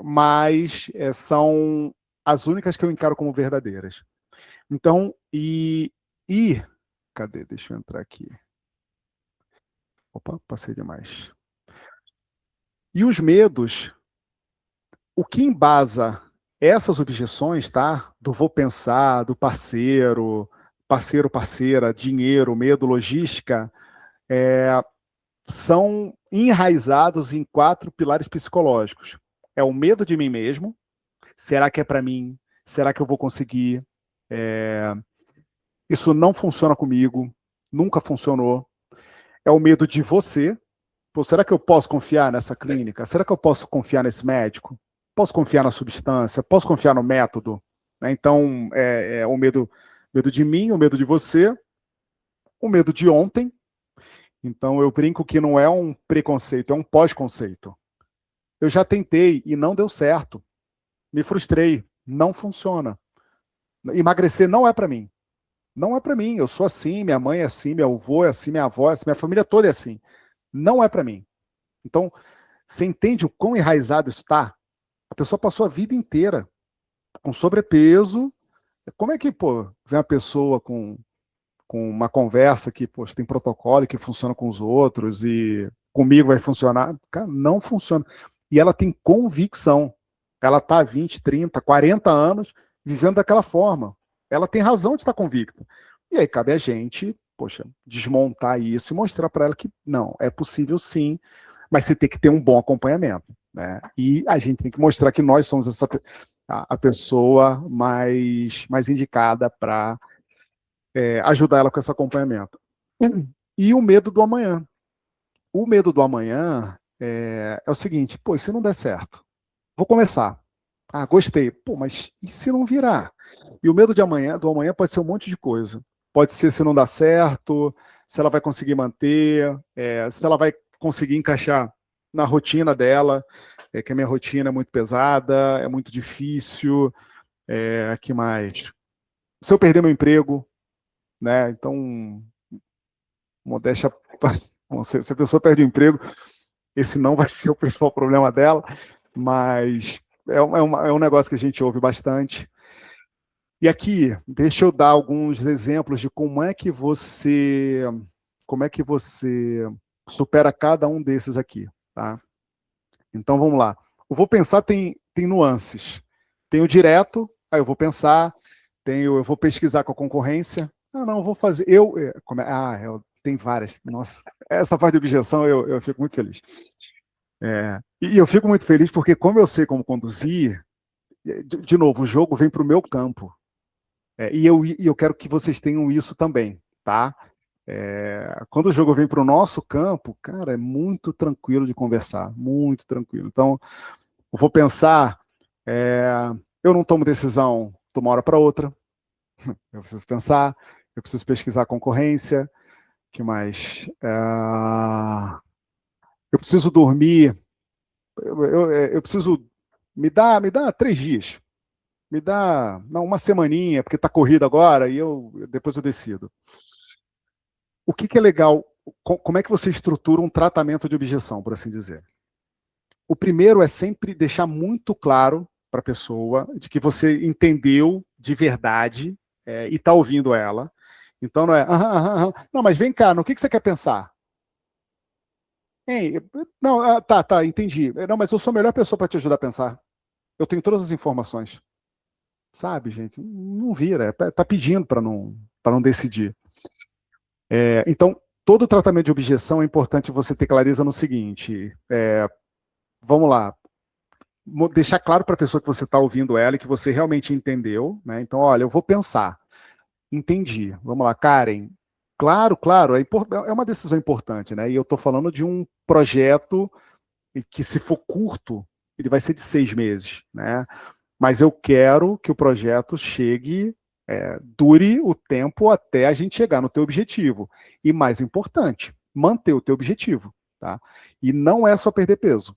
Mas são as únicas que eu encaro como verdadeiras. Então, cadê? Deixa eu entrar aqui. Opa, passei demais. E os medos, o que embasa essas objeções, tá? Do vou pensar, do parceiro, parceira, dinheiro, medo, logística, são enraizados em 4 pilares psicológicos. É o medo de mim mesmo. Será que é para mim? Será que eu vou conseguir? Isso não funciona comigo. Nunca funcionou. É o medo de você. Pô, será que eu posso confiar nessa clínica? Será que eu posso confiar nesse médico? Posso confiar na substância? Posso confiar no método? Então, o medo de mim, o medo de você, o medo de ontem Então eu brinco que não é um preconceito, é um pós-conceito. Eu já tentei e não deu certo. Me frustrei, não funciona. Emagrecer não é para mim. Não é para mim. Eu sou assim, minha mãe é assim, meu avô é assim, minha avó é assim, minha família toda é assim. Não é para mim. Então, você entende o quão enraizado isso está? A pessoa passou a vida inteira com sobrepeso. Como é que, pô, vem uma pessoa com uma conversa que, pô, tem protocolo que funciona com os outros e comigo vai funcionar? Cara, não funciona. E ela tem convicção. Ela está há 20, 30, 40 anos vivendo daquela forma. Ela tem razão de estar convicta. E aí cabe a gente, poxa, desmontar isso e mostrar para ela que não, é possível sim, mas você tem que ter um bom acompanhamento, né? E a gente tem que mostrar que nós somos a pessoa mais indicada para ajudar ela com esse acompanhamento. E o medo do amanhã. O medo do amanhã é o seguinte, pô, e se não der certo? Vou começar. Ah, gostei. Pô, mas e se não virar? E o medo do amanhã pode ser um monte de coisa. Pode ser se não dá certo, se ela vai conseguir manter, se ela vai conseguir encaixar na rotina dela, que a minha rotina é muito pesada, é muito difícil. Que mais? Se eu perder meu emprego, né? Então, modéstia. Bom, se a pessoa perde o emprego, esse não vai ser o principal problema dela, mas é um negócio que a gente ouve bastante. E aqui, deixa eu dar alguns exemplos de como é que você supera cada um desses aqui, tá? Então vamos lá. O vou pensar tem nuances. Tem o direto, aí eu vou pensar, eu vou pesquisar com a concorrência. Ah, não, eu vou fazer. Tem várias. Nossa, essa parte de objeção eu fico muito feliz. E eu fico muito feliz porque, como eu sei como conduzir, de novo, o jogo vem para o meu campo. E eu quero que vocês tenham isso também, tá? Quando o jogo vem para o nosso campo, cara, é muito tranquilo de conversar, muito tranquilo. Então, eu vou pensar, eu não tomo decisão de uma hora para outra, eu preciso pensar, eu preciso pesquisar a concorrência, que mais? Eu preciso dormir, eu preciso, me dá 3 dias, me dá, não, uma semaninha, porque está corrida agora, e depois eu decido. O que é legal, como é que você estrutura um tratamento de objeção, por assim dizer? O primeiro é sempre deixar muito claro para a pessoa de que você entendeu de verdade e está ouvindo ela. Então não é, não, mas vem cá, no que você quer pensar? Ei, não, tá, entendi. Não, mas eu sou a melhor pessoa para te ajudar a pensar. Eu tenho todas as informações. Sabe, gente? Não vira, tá pedindo para não decidir. Então, todo tratamento de objeção é importante você ter clareza no seguinte, vamos lá, deixar claro para a pessoa que você está ouvindo ela e que você realmente entendeu, né? Então, olha, eu vou pensar. Entendi. Vamos lá, Karen. Claro, é uma decisão importante, né? E eu estou falando de um projeto que, se for curto, ele vai ser de 6 meses, né? Mas eu quero que o projeto dure o tempo até a gente chegar no teu objetivo. E mais importante, manter o teu objetivo, tá? E não é só perder peso.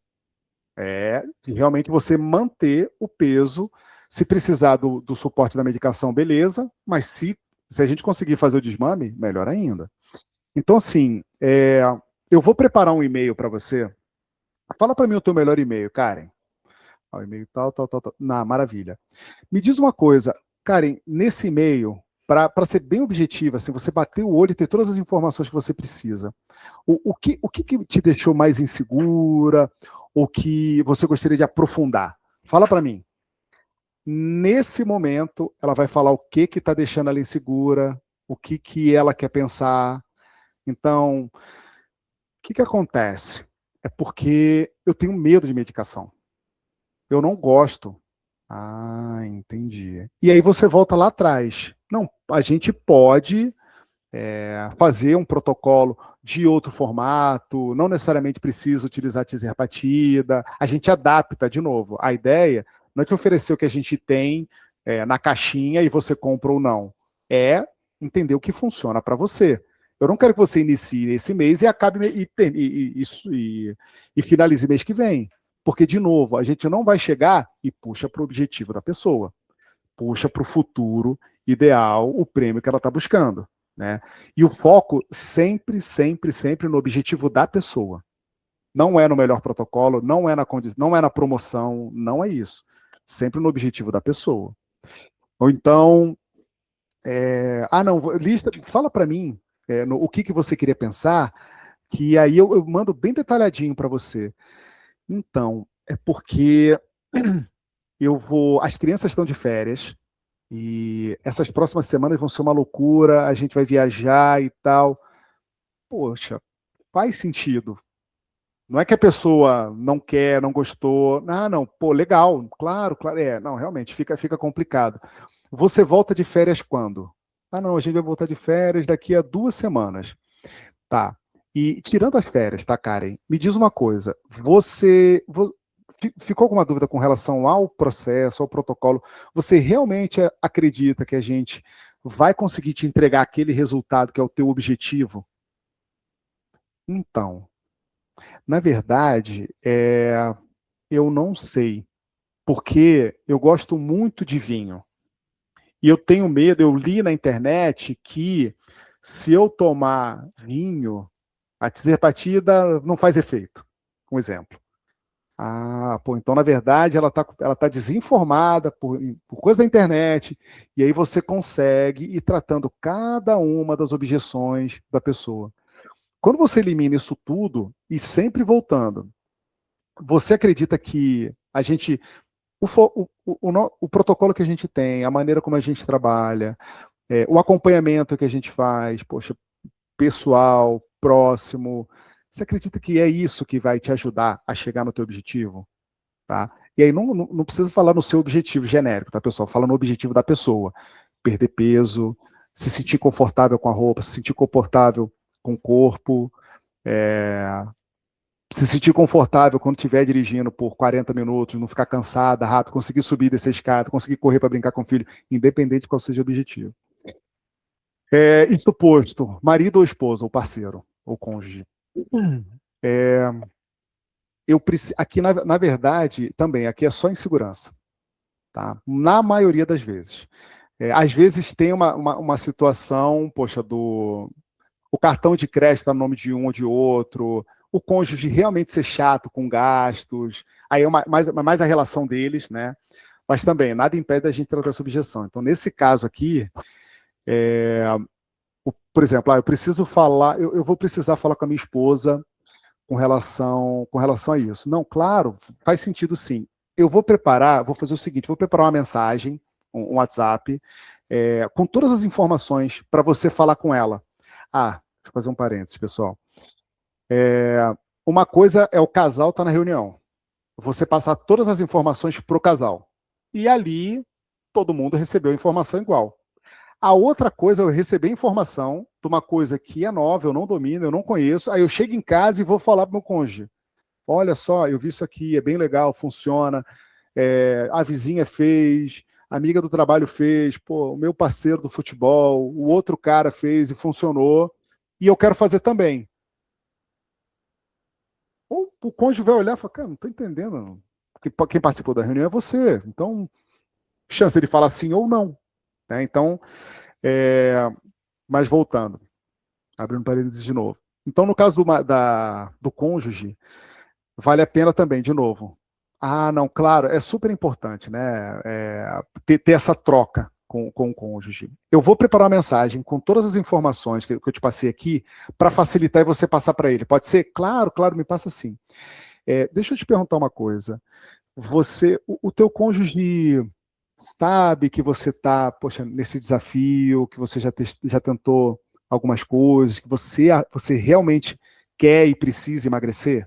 É realmente você manter o peso. Se precisar do suporte da medicação, beleza, mas se a gente conseguir fazer o desmame, melhor ainda. Então, assim, eu vou preparar um e-mail para você. Fala para mim o teu melhor e-mail, Karen. O e-mail tal. Maravilha. Me diz uma coisa, Karen, nesse e-mail, para ser bem objetivo, assim, você bater o olho e ter todas as informações que você precisa, o que te deixou mais insegura, ou que você gostaria de aprofundar? Fala para mim. Nesse momento, ela vai falar o que está deixando ela insegura, o que ela quer pensar. Então, o que acontece? É porque eu tenho medo de medicação. Eu não gosto. Ah, entendi. E aí você volta lá atrás. Não, a gente pode fazer um protocolo de outro formato, não necessariamente precisa utilizar tizerpatida, a gente adapta de novo. A ideia não é te oferecer o que a gente tem na caixinha e você compra ou não. É entender o que funciona para você. Eu não quero que você inicie esse mês e acabe e finalize mês que vem. Porque, de novo, a gente não vai chegar e puxa para o objetivo da pessoa. Puxa para o futuro ideal, o prêmio que ela está buscando. Né? E o foco sempre, sempre, sempre no objetivo da pessoa. Não é no melhor protocolo, não é na promoção, não é isso. Sempre no objetivo da pessoa. Ou então, não, lista, fala para mim o que você queria pensar, que aí eu mando bem detalhadinho para você. Então, é porque as crianças estão de férias, e essas próximas semanas vão ser uma loucura, a gente vai viajar e tal. Poxa, faz sentido. Não é que a pessoa não quer, não gostou. Ah, não, pô, legal, claro, claro. Não, realmente, fica complicado. Você volta de férias quando? Ah, não, a gente vai voltar de férias daqui a 2 semanas. Tá. E tirando as férias, tá, Karen? Me diz uma coisa. Ficou alguma dúvida com relação ao processo, ao protocolo? Você realmente acredita que a gente vai conseguir te entregar aquele resultado que é o teu objetivo? Então, na verdade, eu não sei, porque eu gosto muito de vinho. E eu tenho medo, eu li na internet que se eu tomar vinho, a tizerpatida não faz efeito. Um exemplo. Ah, pô, então na verdade ela tá desinformada por coisa da internet, e aí você consegue ir tratando cada uma das objeções da pessoa. Quando você elimina isso tudo, e sempre voltando, você acredita que a gente, o protocolo que a gente tem, a maneira como a gente trabalha, o acompanhamento que a gente faz, poxa, pessoal, próximo, você acredita que é isso que vai te ajudar a chegar no teu objetivo? Tá? E aí não precisa falar no seu objetivo genérico, tá, pessoal? Fala no objetivo da pessoa. Perder peso, se sentir confortável com a roupa, se sentir confortável com o corpo, se sentir confortável quando estiver dirigindo por 40 minutos, não ficar cansada, rápido, conseguir subir, descer escada, conseguir correr para brincar com o filho, independente de qual seja o objetivo. Isto posto, marido ou esposa, ou parceiro, ou cônjuge. Aqui, na verdade, também, aqui é só insegurança. Tá? Na maioria das vezes. Às vezes tem uma situação, poxa, o cartão de crédito está no nome de um ou de outro, o cônjuge realmente ser chato com gastos, aí é mais a relação deles, né? Mas também, nada impede da gente tratar essa objeção. Então, nesse caso aqui, por exemplo, eu vou precisar falar com a minha esposa com relação a isso. Não, claro, faz sentido sim. Vou fazer o seguinte, vou preparar uma mensagem, um WhatsApp, com todas as informações para você falar com ela. Deixa eu fazer um parênteses, pessoal. Uma coisa é o casal estar na reunião. Você passar todas as informações para o casal. E ali, todo mundo recebeu a informação igual. A outra coisa é eu receber informação de uma coisa que é nova, eu não domino, eu não conheço, aí eu chego em casa e vou falar para o meu cônjuge. Olha só, eu vi isso aqui, é bem legal, funciona, a vizinha fez, a amiga do trabalho fez, pô, o meu parceiro do futebol, o outro cara fez e funcionou, e eu quero fazer também. Ou o cônjuge vai olhar e falar, cara, não estou entendendo, porque quem participou da reunião é você, então, chance de falar sim ou não. Né? Então, mas voltando, abrindo parênteses de novo. Então, no caso do cônjuge, vale a pena também, de novo. Não, claro, é super importante, né? Ter essa troca com o cônjuge. Eu vou preparar uma mensagem com todas as informações que eu te passei aqui para facilitar e você passar para ele. Pode ser? Claro, me passa sim. Deixa eu te perguntar uma coisa. O teu cônjuge sabe que você está, poxa, nesse desafio, que você já tentou algumas coisas, que você realmente quer e precisa emagrecer?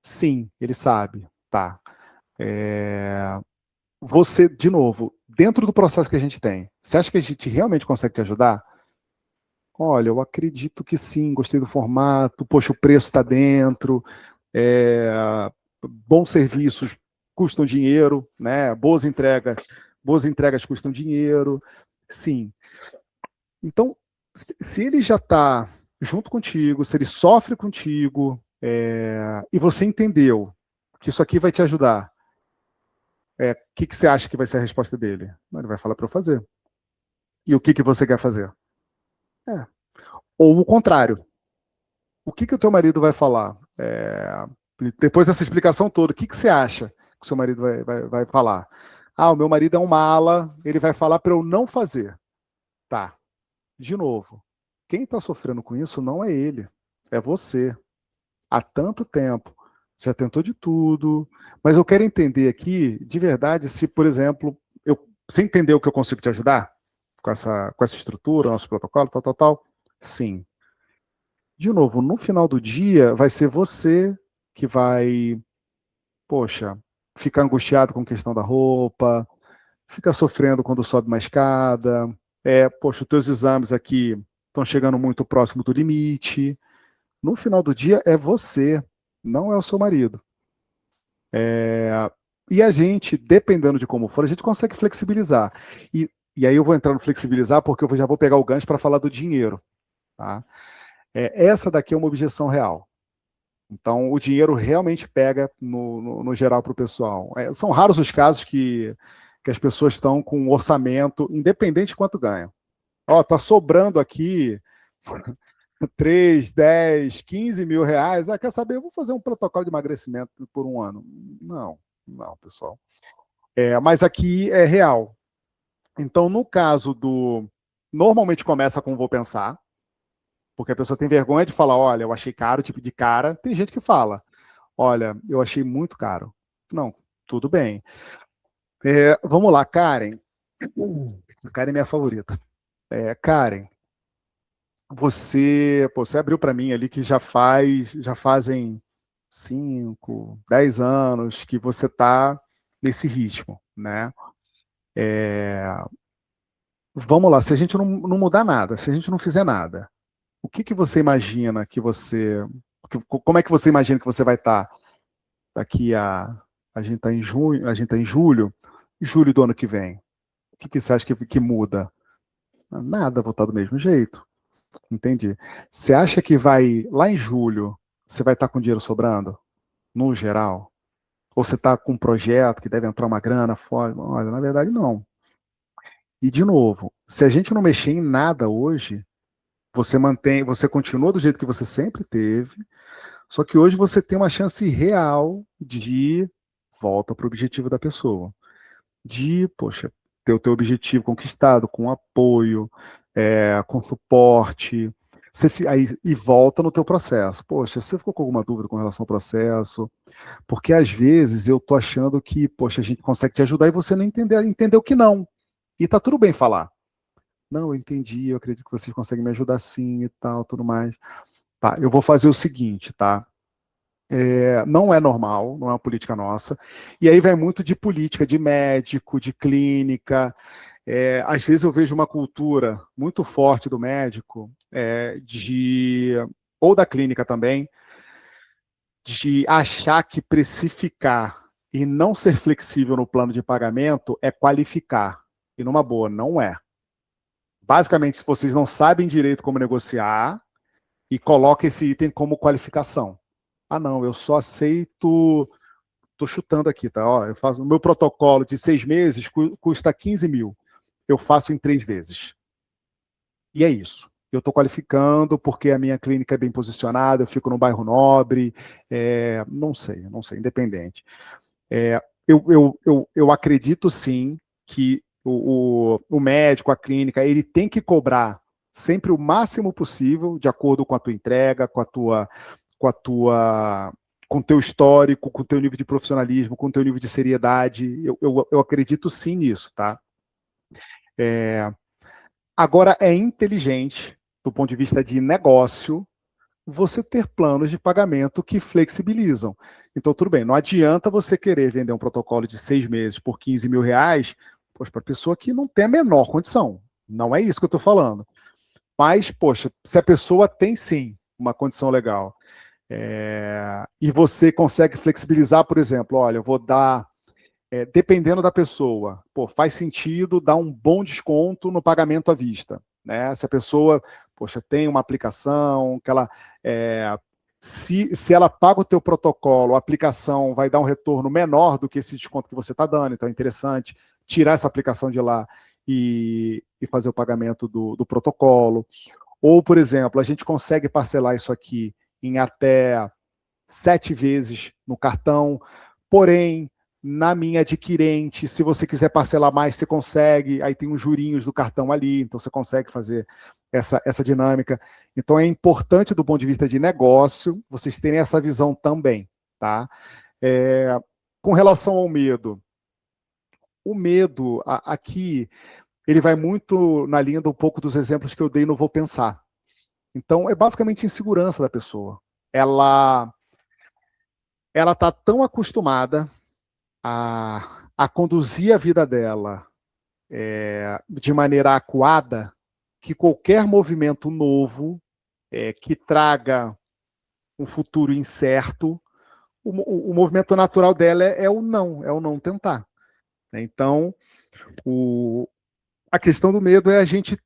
Sim, ele sabe. Tá. Você, de novo, dentro do processo que a gente tem, você acha que a gente realmente consegue te ajudar? Olha, eu acredito que sim, gostei do formato, poxa, o preço está dentro, bons serviços custam dinheiro, né? Boas entregas custam dinheiro, sim. Então, Se ele já está junto contigo, se ele sofre contigo, e você entendeu que isso aqui vai te ajudar, o que você acha que vai ser a resposta dele? Ele vai falar para eu fazer. E o que você quer fazer? Ou o contrário. O que o teu marido vai falar? Depois dessa explicação toda, o que você acha que o seu marido vai falar? O meu marido é um mala, ele vai falar para eu não fazer. Tá. De novo, quem está sofrendo com isso não é ele, é você. Há tanto tempo. Você já tentou de tudo, mas eu quero entender aqui, de verdade, se, por exemplo, você entendeu que eu consigo te ajudar com essa estrutura, nosso protocolo, tal? Sim. De novo, no final do dia, vai ser você que vai, poxa, ficar angustiado com a questão da roupa, ficar sofrendo quando sobe uma escada, poxa, os teus exames aqui estão chegando muito próximo do limite. No final do dia, é você, não é o seu marido. E a gente, dependendo de como for, a gente consegue flexibilizar. E aí eu vou entrar no flexibilizar porque eu já vou pegar o gancho para falar do dinheiro. Tá? Essa daqui é uma objeção real. Então, o dinheiro realmente pega no geral para o pessoal. São raros os casos que as pessoas estão com um orçamento, independente de quanto ganham. Tá sobrando aqui 3, 10, 15 mil reais. Quer saber? Eu vou fazer um protocolo de emagrecimento por um ano. Não, pessoal. Mas aqui é real. Então, no caso normalmente começa com vou pensar, porque a pessoa tem vergonha de falar, olha, eu achei caro, tipo de cara. Tem gente que fala, olha, eu achei muito caro. Não, tudo bem. Vamos lá, Karen. Karen é minha favorita. Karen, você abriu para mim ali que já fazem 5, 10 anos que você está nesse ritmo, né? Vamos lá, se a gente não mudar nada, se a gente não fizer nada, o que você imagina como é que você imagina que você vai estar daqui a gente está em junho, a gente está em julho do ano que vem? O que você acha que muda? Nada, vou estar do mesmo jeito. Entendi. Você acha que lá em julho, você vai estar com dinheiro sobrando? No geral? Ou você está com um projeto que deve entrar uma grana fora? Olha, na verdade, não. E, de novo, se a gente não mexer em nada hoje, você continua do jeito que você sempre teve, só que hoje você tem uma chance real de volta para o objetivo da pessoa. De, poxa, ter o teu objetivo conquistado, com apoio, com suporte, e volta no teu processo. Poxa, você ficou com alguma dúvida com relação ao processo? Porque às vezes eu tô achando que, poxa, a gente consegue te ajudar e você não entendeu que não. E tá tudo bem falar. Não, eu entendi, eu acredito que vocês conseguem me ajudar sim e tal, tudo mais. Tá, eu vou fazer o seguinte, tá? Não é normal, não é uma política nossa. E aí vai muito de política, de médico, de clínica. Às vezes eu vejo uma cultura muito forte do médico, ou da clínica também, de achar que precificar e não ser flexível no plano de pagamento é qualificar. E numa boa, não é. Basicamente, se vocês não sabem direito como negociar, e coloca esse item como qualificação. Não, eu só aceito, estou chutando aqui, tá? Eu faço o meu protocolo de 6 meses, custa 15 mil. Eu faço em 3 vezes. E é isso. Eu estou qualificando porque a minha clínica é bem posicionada, eu fico no bairro nobre, não sei, independente. Eu acredito sim que o médico, a clínica, ele tem que cobrar sempre o máximo possível, de acordo com a tua entrega, com o teu histórico, com o teu nível de profissionalismo, com o teu nível de seriedade. Eu acredito sim nisso, tá? Agora, é inteligente, do ponto de vista de negócio, você ter planos de pagamento que flexibilizam. Então, tudo bem, não adianta você querer vender um protocolo de 6 meses por 15 mil reais para pessoa que não tem a menor condição. Não é isso que eu estou falando. Mas, poxa, se a pessoa tem sim uma condição legal, e você consegue flexibilizar, por exemplo, olha, eu vou dar, dependendo da pessoa, faz sentido dar um bom desconto no pagamento à vista. Né? Se a pessoa poxa, tem uma aplicação que ela... se ela paga o teu protocolo, a aplicação vai dar um retorno menor do que esse desconto que você está dando, então é interessante tirar essa aplicação de lá e fazer o pagamento do protocolo. Ou, por exemplo, a gente consegue parcelar isso aqui em até 7 vezes no cartão, porém, na minha adquirente, se você quiser parcelar mais, você consegue, aí tem os jurinhos do cartão ali, então você consegue fazer essa dinâmica. Então é importante do ponto de vista de negócio, vocês terem essa visão também, tá? Com relação ao medo, o medo aqui, ele vai muito na linha do pouco dos exemplos que eu dei no Vou Pensar. Então é basicamente insegurança da pessoa. Ela está tão acostumada a conduzir a vida dela de maneira acuada, que qualquer movimento novo que traga um futuro incerto, o movimento natural dela é o não tentar. Então, a questão do medo é a gente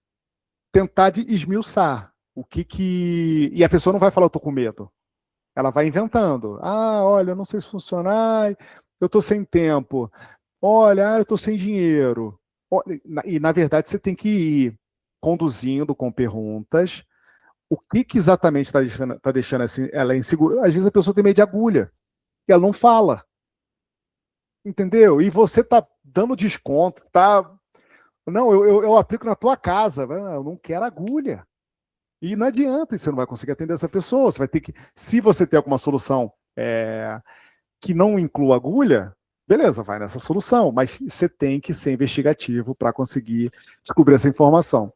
tentar de esmiuçar e a pessoa não vai falar, eu tô com medo. Ela vai inventando. Olha, eu não sei se funcionar, eu estou sem tempo. Olha, eu estou sem dinheiro. E, na verdade, você tem que ir conduzindo com perguntas o que exatamente está deixando assim, ela insegura. Às vezes a pessoa tem medo de agulha e ela não fala. Entendeu? E você está dando desconto, tá? Não, eu aplico na tua casa. Eu não quero agulha. E não adianta, você não vai conseguir atender essa pessoa. Você vai ter que, se você tem alguma solução que não inclua agulha, beleza, vai nessa solução, mas você tem que ser investigativo para conseguir descobrir essa informação.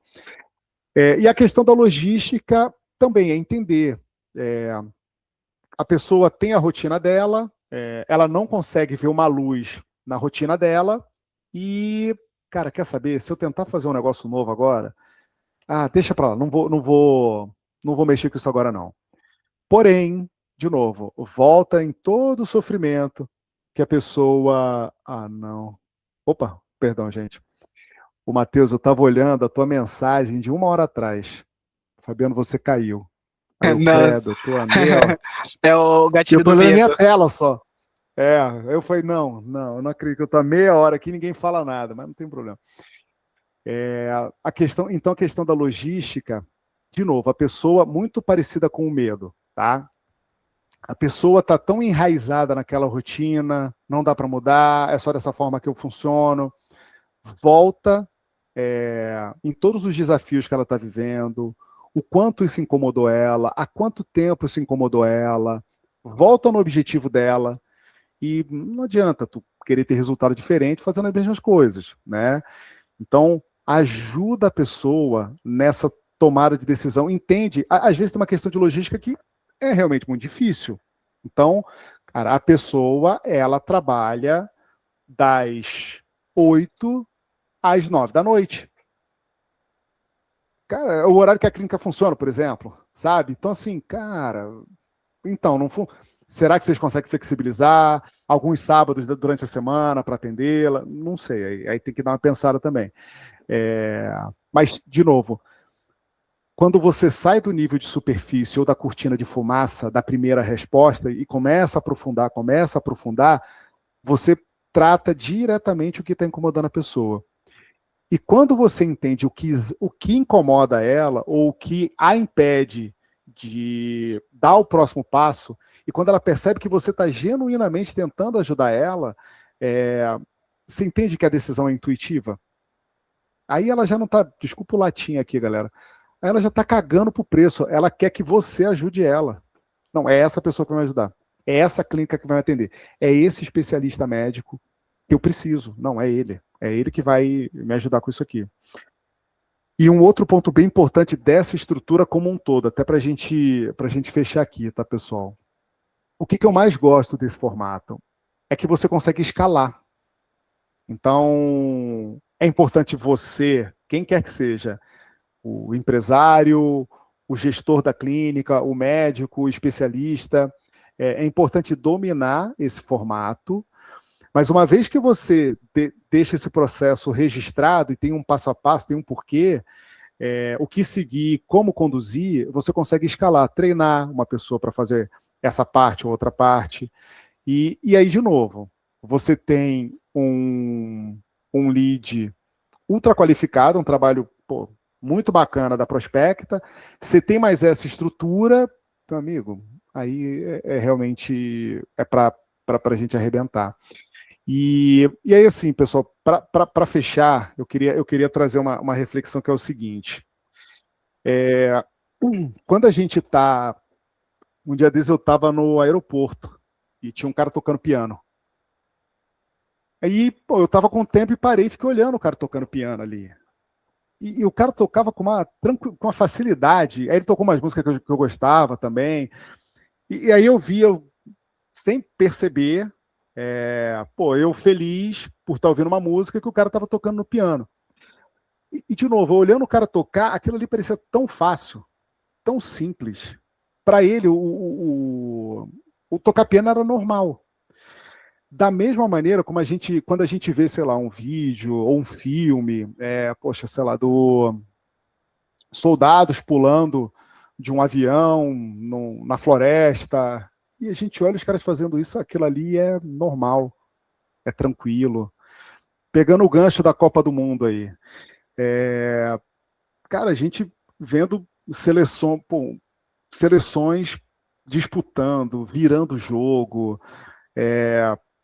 E a questão da logística também é entender. A pessoa tem a rotina dela, ela não consegue ver uma luz na rotina dela e, cara, quer saber? Se eu tentar fazer um negócio novo agora, deixa para lá, não vou mexer com isso agora não. Porém, de novo, volta em todo o sofrimento que a pessoa... não. Opa, perdão, gente. O Matheus, eu estava olhando a tua mensagem de 1 hora atrás. Fabiano, você caiu. Eu tô a meia hora. É o gatilho do medo. Eu tô olhando minha tela só. Eu falei, não, eu não acredito que eu tô a meia hora aqui, ninguém fala nada, mas não tem problema. Então, a questão da logística, de novo, a pessoa muito parecida com o medo, tá? A pessoa está tão enraizada naquela rotina, não dá para mudar, é só dessa forma que eu funciono. Volta em todos os desafios que ela está vivendo, o quanto isso incomodou ela, há quanto tempo isso incomodou ela, volta no objetivo dela, e não adianta tu querer ter resultado diferente fazendo as mesmas coisas, né? Então, ajuda a pessoa nessa tomada de decisão, entende? Às vezes tem uma questão de logística que é realmente muito difícil. Então, cara, a pessoa, ela trabalha das 8 às 9 da noite. Cara, é o horário que a clínica funciona, por exemplo, sabe? Então, assim, cara, então, será que vocês conseguem flexibilizar alguns sábados durante a semana para atendê-la? Não sei, aí tem que dar uma pensada também. Mas, de novo, quando você sai do nível de superfície ou da cortina de fumaça da primeira resposta e começa a aprofundar, você trata diretamente o que está incomodando a pessoa. E quando você entende o que incomoda ela ou o que a impede de dar o próximo passo, e quando ela percebe que você está genuinamente tentando ajudar ela, você entende que a decisão é intuitiva? Aí ela já não está, desculpa o latim aqui, galera, aí ela já está cagando pro preço, ela quer que você ajude ela. Não, é essa pessoa que vai me ajudar, é essa clínica que vai me atender, é esse especialista médico que eu preciso, não, é ele que vai me ajudar com isso aqui. E um outro ponto bem importante dessa estrutura como um todo, até para a gente fechar aqui, tá, pessoal? O que eu mais gosto desse formato é que você consegue escalar. Então, é importante você, quem quer que seja, o empresário, o gestor da clínica, o médico, o especialista, é importante dominar esse formato, mas uma vez que você deixa esse processo registrado e tem um passo a passo, tem um porquê, o que seguir, como conduzir, você consegue escalar, treinar uma pessoa para fazer essa parte ou outra parte. E aí, de novo, você tem um lead ultra qualificado, um trabalho muito bacana da Prospecta, você tem mais essa estrutura, meu amigo, aí realmente para a gente arrebentar. E aí, assim, pessoal, para fechar, eu queria trazer uma reflexão que é o seguinte. Quando a gente está... Um dia desses eu estava no aeroporto e tinha um cara tocando piano. Aí, eu estava com o tempo e parei e fiquei olhando o cara tocando piano ali. E o cara tocava com uma facilidade. Aí ele tocou umas músicas que eu gostava também. E aí eu via, sem perceber, eu feliz por estar ouvindo uma música que o cara estava tocando no piano. E, de novo, olhando o cara tocar, aquilo ali parecia tão fácil, tão simples. Para ele, o tocar piano era normal. Da mesma maneira como quando a gente vê, sei lá, um vídeo ou um filme, sei lá, do soldados pulando de um avião na floresta, e a gente olha os caras fazendo isso, aquilo ali é normal, é tranquilo. Pegando o gancho da Copa do Mundo aí, cara, a gente vendo seleções disputando, virando o jogo,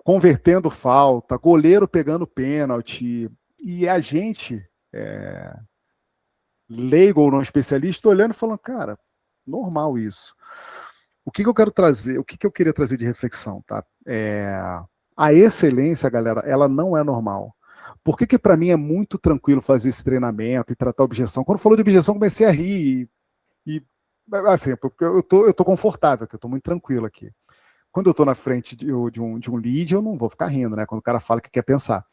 convertendo falta, goleiro pegando pênalti, e a gente, leigo ou não especialista, olhando e falando, cara, normal isso. O que eu quero trazer, o que eu queria trazer de reflexão, tá? A excelência, galera, ela não é normal. Por que para mim é muito tranquilo fazer esse treinamento e tratar a objeção? Quando falou de objeção, comecei a rir e assim, porque eu tô confortável, que eu tô muito tranquilo aqui. Quando eu tô na frente de um lead, eu não vou ficar rindo, né? Quando o cara fala que quer pensar.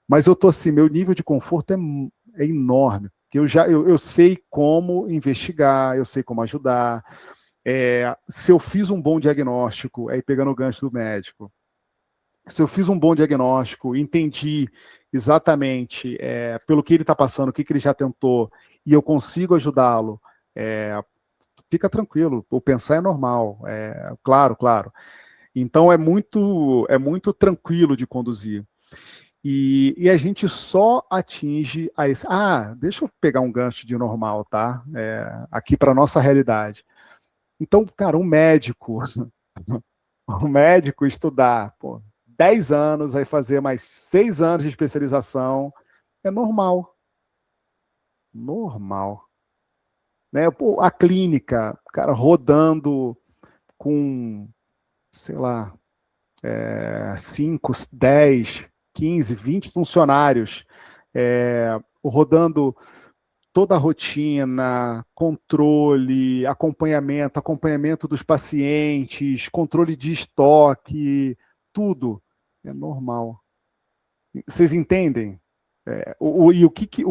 Mas eu tô assim, meu nível de conforto é enorme. Porque eu sei como investigar, eu sei como ajudar. Se eu fiz um bom diagnóstico, aí pegando o gancho do médico, se eu fiz um bom diagnóstico, entendi exatamente pelo que ele está passando, o que ele já tentou, e eu consigo ajudá-lo, fica tranquilo, o pensar é normal, claro. Então é muito tranquilo de conduzir. E a gente só atinge a esse... deixa eu pegar um gancho de normal, tá? Aqui para nossa realidade. Então, cara, um médico estudar, 10 anos, vai fazer mais 6 anos de especialização, é normal. Normal. Né? A clínica, cara, rodando com, sei lá, 5, 10, 15, 20 funcionários, rodando toda a rotina, controle, acompanhamento dos pacientes, controle de estoque, tudo é normal. Vocês entendem? E o que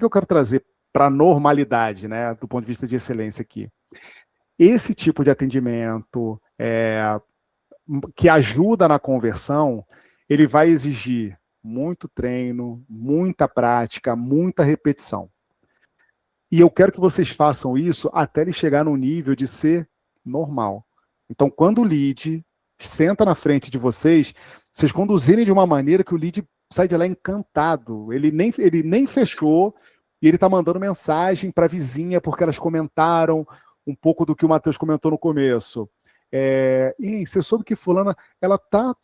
eu quero trazer para a normalidade, né, do ponto de vista de excelência aqui? Esse tipo de atendimento que ajuda na conversão, ele vai exigir muito treino, muita prática, muita repetição. E eu quero que vocês façam isso até ele chegar no nível de ser normal. Então, quando o lead senta na frente de vocês conduzirem de uma maneira que o lead sai de lá encantado. Ele nem fechou e ele está mandando mensagem para a vizinha porque elas comentaram um pouco do que o Matheus comentou no começo. Você soube que fulana, ela está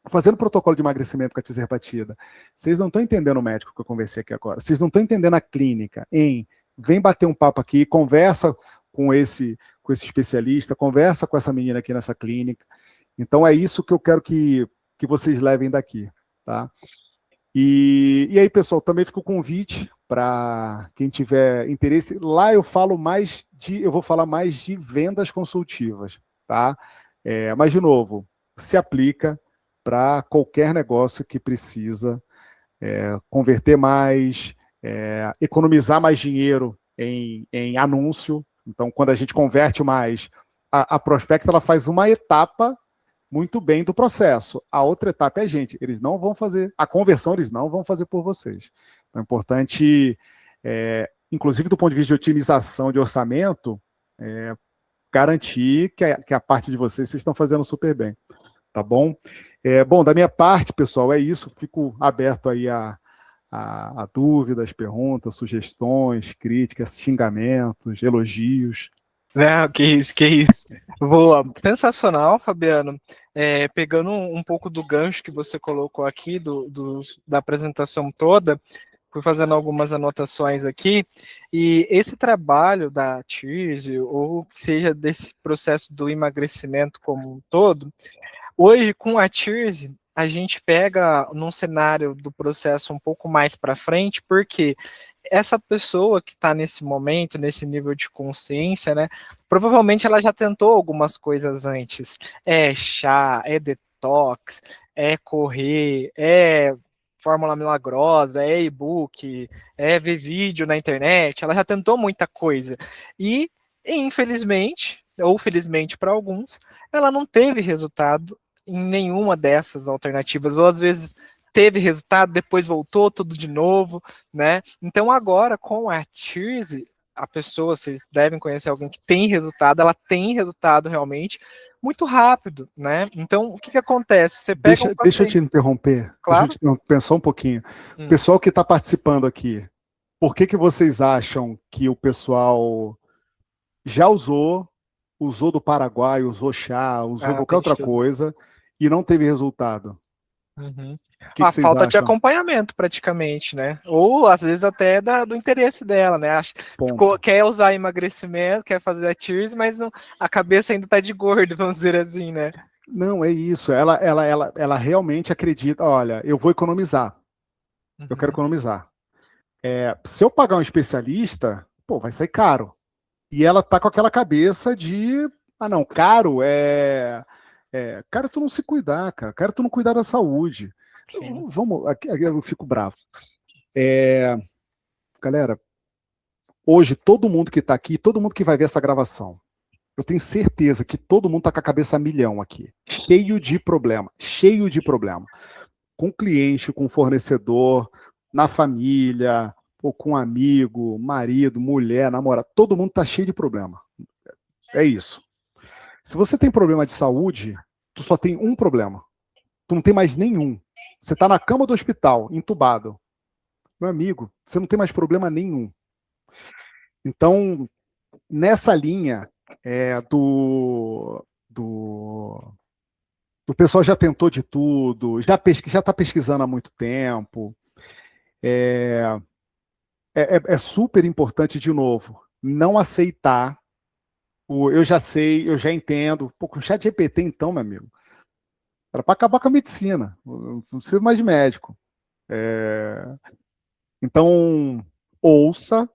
fazendo protocolo de emagrecimento com a tizerpatida. Vocês não estão entendendo o médico que eu conversei aqui agora. Vocês não estão entendendo a clínica. Vem bater um papo aqui, conversa com esse especialista, conversa com essa menina aqui nessa clínica. Então é isso que eu quero que vocês levem daqui. Tá? E aí, pessoal, também fica o convite para quem tiver interesse. Lá eu vou falar mais de vendas consultivas. Tá? Mas, de novo, se aplica para qualquer negócio que precisa converter mais, economizar mais dinheiro em anúncio. Então, quando a gente converte mais, a Prospecta ela faz uma etapa muito bem do processo. A outra etapa é a gente. Eles não vão fazer a conversão, eles não vão fazer por vocês. Então, é importante inclusive do ponto de vista de otimização de orçamento, garantir que a parte de vocês estão fazendo super bem, tá bom? Bom, da minha parte, pessoal, é isso. Fico aberto aí a dúvidas, perguntas, sugestões, críticas, xingamentos, elogios. Não, que isso, que isso. Boa, sensacional, Fabiano. Pegando um pouco do gancho que você colocou aqui, da apresentação toda, fui fazendo algumas anotações aqui, e esse trabalho da Tirze, ou que seja desse processo do emagrecimento como um todo, hoje com a Tirze, a gente pega num cenário do processo um pouco mais para frente, porque essa pessoa que está nesse momento, nesse nível de consciência, né, provavelmente ela já tentou algumas coisas antes. É chá, é detox, é correr, é fórmula milagrosa, é e-book, é ver vídeo na internet, ela já tentou muita coisa. E, infelizmente, ou felizmente para alguns, ela não teve resultado em nenhuma dessas alternativas, ou às vezes teve resultado, depois voltou tudo de novo, né? Então agora com a Tirze, a pessoa, vocês devem conhecer alguém que tem resultado, ela tem resultado realmente muito rápido, né? Então o que acontece? Você pega deixa eu te interromper, claro. Deixa eu pensar um pouquinho. Pessoal que está participando aqui, por que vocês acham que o pessoal já usou do Paraguai, usou chá, usou qualquer outra coisa e não teve resultado? A falta de acompanhamento, praticamente, né? Ou, às vezes, até do interesse dela, né? Quer usar emagrecimento, quer fazer a Tirze, mas a cabeça ainda tá de gordo, vamos dizer assim, né? Não, é isso. Ela realmente acredita, olha, eu vou economizar. Eu quero economizar. Se eu pagar um especialista, pô, vai sair caro. E ela tá com aquela cabeça de, não, caro cara, tu não se cuidar, cara, tu não cuidar da saúde. Aqui eu fico bravo. Galera, hoje todo mundo que tá aqui, todo mundo que vai ver essa gravação, eu tenho certeza que todo mundo tá com a cabeça a milhão aqui, cheio de problema. Com cliente, com fornecedor, na família, ou com amigo, marido, mulher, namorado, todo mundo tá cheio de problema. É isso. Se você tem problema de saúde, tu só tem um problema. Tu não tem mais nenhum. Você tá na cama do hospital, entubado. Meu amigo, você não tem mais problema nenhum. Então, nessa linha do pessoal já tentou de tudo, já está pesquisando há muito tempo. É super importante, de novo, não aceitar eu já sei, eu já entendo. Pô, com o ChatGPT, então, meu amigo, era para acabar com a medicina. Não precisa mais de médico. Então, ouça,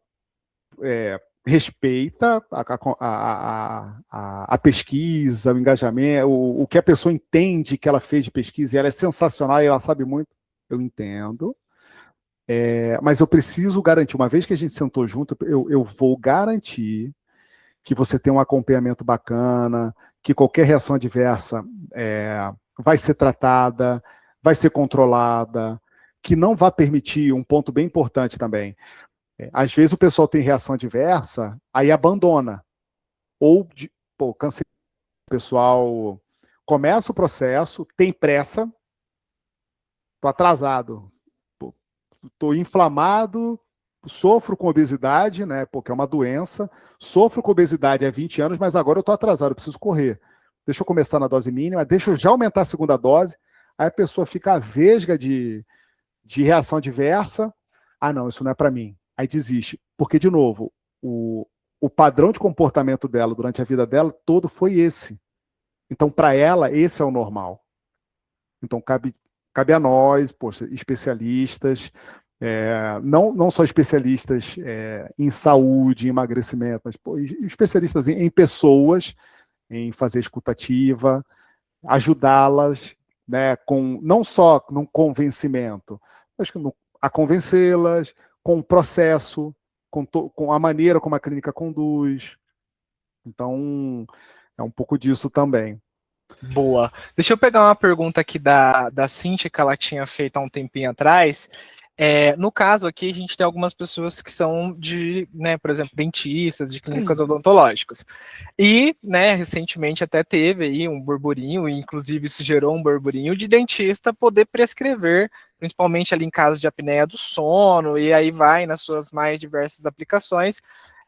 respeita a pesquisa, o engajamento, o que a pessoa entende que ela fez de pesquisa, e ela é sensacional e ela sabe muito. Eu entendo. Mas eu preciso garantir, uma vez que a gente sentou junto, eu vou garantir que você tem um acompanhamento bacana, que qualquer reação adversa vai ser tratada, vai ser controlada, que não vai permitir, um ponto bem importante também, às vezes o pessoal tem reação adversa, aí abandona, ou, cancela, o pessoal começa o processo, tem pressa, tô atrasado, tô inflamado, sofro com obesidade, né, porque é uma doença, sofro com obesidade há 20 anos, mas agora eu estou atrasado, eu preciso correr. Deixa eu começar na dose mínima, deixa eu já aumentar a segunda dose, aí a pessoa fica à vesga de reação adversa, não, isso não é para mim, aí desiste, porque, de novo, o padrão de comportamento dela durante a vida dela todo foi esse. Então, para ela, esse é o normal. Então, cabe a nós, especialistas, não só especialistas em saúde, em emagrecimento, mas especialistas em pessoas, em fazer escutativa, ajudá-las, né, não só no convencimento, mas a convencê-las com o processo, com a maneira como a clínica conduz. Então, é um pouco disso também. Boa. Deixa eu pegar uma pergunta aqui da Cíntia, que ela tinha feito há um tempinho atrás. No caso aqui, a gente tem algumas pessoas que são de, né, por exemplo, dentistas, de clínicas odontológicas. E, né, recentemente até teve aí um burburinho, e inclusive isso gerou um burburinho de dentista poder prescrever, principalmente ali em caso de apneia do sono, e aí vai nas suas mais diversas aplicações,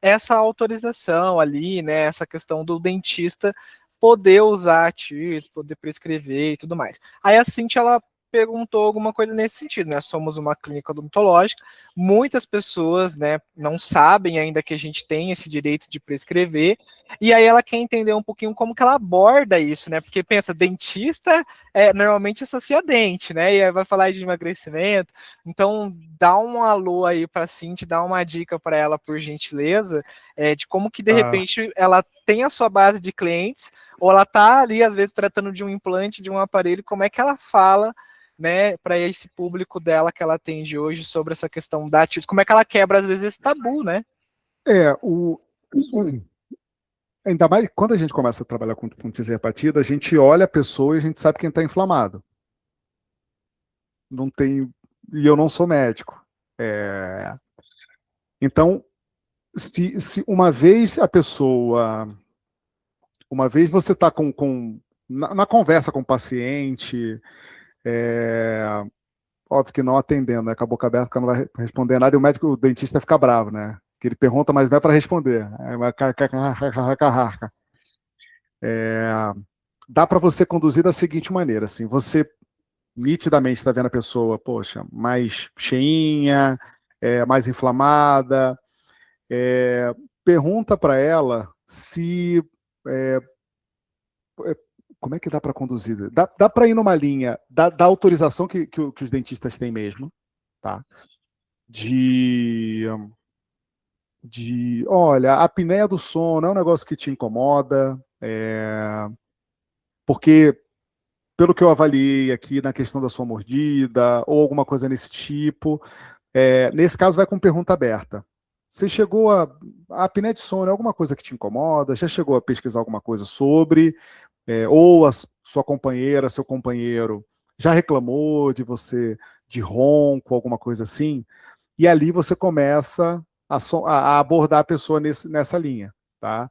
essa autorização ali, né, essa questão do dentista poder usar a TIRS, poder prescrever e tudo mais. Aí a Cintia, ela perguntou alguma coisa nesse sentido, né? Somos uma clínica odontológica, muitas pessoas, né, não sabem ainda que a gente tem esse direito de prescrever, e aí ela quer entender um pouquinho como que ela aborda isso, né? Porque pensa, dentista normalmente associa dente, né? E aí vai falar de emagrecimento, então dá um alô aí para a Cintia, dá uma dica para ela, por gentileza, de como que de repente ela tem a sua base de clientes, ou ela tá ali às vezes tratando de um implante, de um aparelho, como é que ela fala, né, para esse público dela que ela atende hoje sobre essa questão da TIRS, como é que ela quebra às vezes esse tabu, né? Ainda mais quando a gente começa a trabalhar com tiseapatida, a gente olha a pessoa e a gente sabe quem está inflamado. Não tem, e eu não sou médico. Então, se uma vez você está na conversa com o paciente, óbvio que não atendendo, né, com a boca aberta, que não vai responder nada, e o dentista fica bravo, né? Que ele pergunta, mas não é para responder. Dá para você conduzir da seguinte maneira, assim, você nitidamente está vendo a pessoa, poxa, mais cheinha, mais inflamada, pergunta para ela se como é que dá para conduzir? Dá para ir numa linha da autorização que os dentistas têm mesmo, tá? Olha, a apneia do sono é um negócio que te incomoda, porque, pelo que eu avaliei aqui na questão da sua mordida, ou alguma coisa nesse tipo, nesse caso vai com pergunta aberta. Você chegou a apneia de sono é alguma coisa que te incomoda? Já chegou a pesquisar alguma coisa sobre? Ou a sua companheira, seu companheiro já reclamou de você de ronco, alguma coisa assim? E ali você começa a abordar a pessoa nessa linha, tá?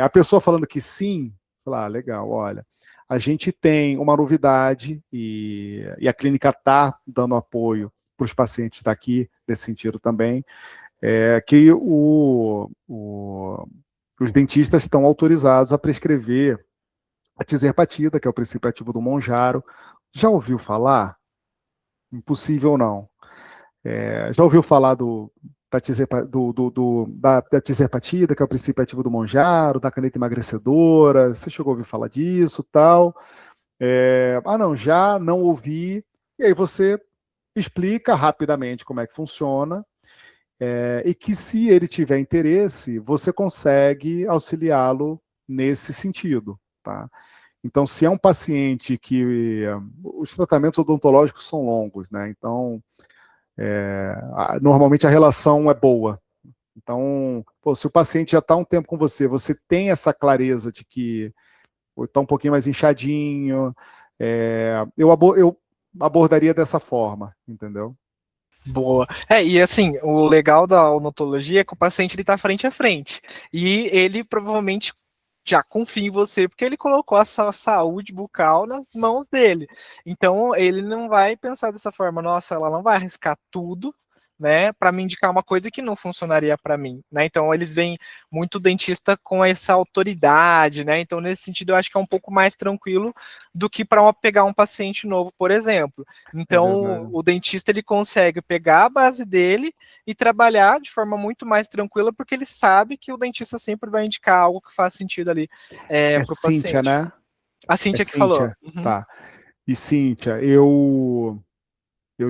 A pessoa falando que sim, falar, legal, olha, a gente tem uma novidade e a clínica está dando apoio para os pacientes daqui, nesse sentido também, que os dentistas estão autorizados a prescrever a tizerpatida, que é o princípio ativo do Monjaro. Já ouviu falar? Impossível não. Já ouviu falar da tizerpatida, que é o princípio ativo do Monjaro, da caneta emagrecedora? Você chegou a ouvir falar disso, tal? Não, já não ouvi. E aí você explica rapidamente como é que funciona, e que se ele tiver interesse, você consegue auxiliá-lo nesse sentido, tá? Então, se é um paciente que os tratamentos odontológicos são longos, né? Então, normalmente a relação é boa. Então, se o paciente já está um tempo com você, você tem essa clareza de que está um pouquinho mais inchadinho, eu abordaria dessa forma, entendeu? Boa. E assim, o legal da odontologia é que o paciente ele tá frente a frente. E ele provavelmente já confia em você, porque ele colocou a sua saúde bucal nas mãos dele. Então, ele não vai pensar dessa forma, nossa, ela não vai arriscar tudo, né, para me indicar uma coisa que não funcionaria para mim, né? Então, eles veem muito dentista com essa autoridade, né? Então, nesse sentido, eu acho que é um pouco mais tranquilo do que para pegar um paciente novo, por exemplo. Então, o dentista ele consegue pegar a base dele e trabalhar de forma muito mais tranquila, porque ele sabe que o dentista sempre vai indicar algo que faz sentido ali para o Cíntia, paciente. né? A Cíntia que falou. Uhum. Tá. E Cíntia, eu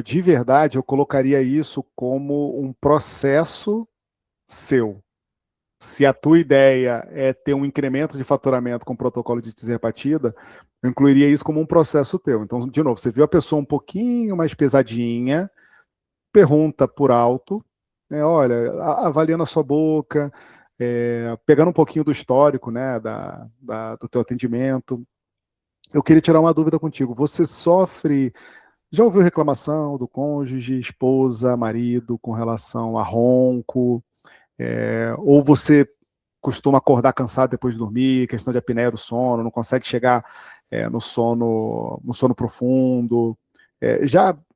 de verdade, eu colocaria isso como um processo seu. Se a tua ideia é ter um incremento de faturamento com o protocolo de tizerpatida, eu incluiria isso como um processo teu. Então, de novo, você viu a pessoa um pouquinho mais pesadinha, pergunta por alto, olha, avaliando a sua boca, pegando um pouquinho do histórico, né, do teu atendimento. Eu queria tirar uma dúvida contigo. Você sofre Já ouviu reclamação do cônjuge, esposa, marido, com relação a ronco? Ou você costuma acordar cansado depois de dormir, questão de apneia do sono, não consegue chegar no sono profundo?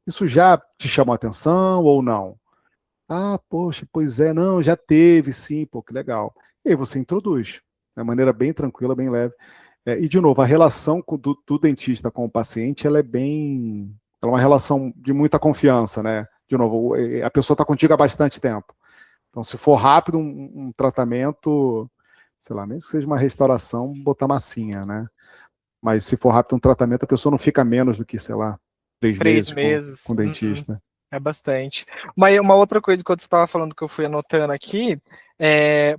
Isso já te chamou a atenção ou não? Ah, poxa, pois é, não, já teve, sim, pô, que legal. E aí você introduz, de maneira bem tranquila, bem leve. E, de novo, a relação do dentista com o paciente, ela é uma relação de muita confiança, né? De novo, a pessoa está contigo há bastante tempo. Então, se for rápido um tratamento, sei lá, mesmo que seja uma restauração, botar massinha, né? Mas se for rápido um tratamento, a pessoa não fica menos do que, sei lá, 3 meses meses. com o dentista. É bastante. Mas uma outra coisa que eu estava falando que eu fui anotando aqui,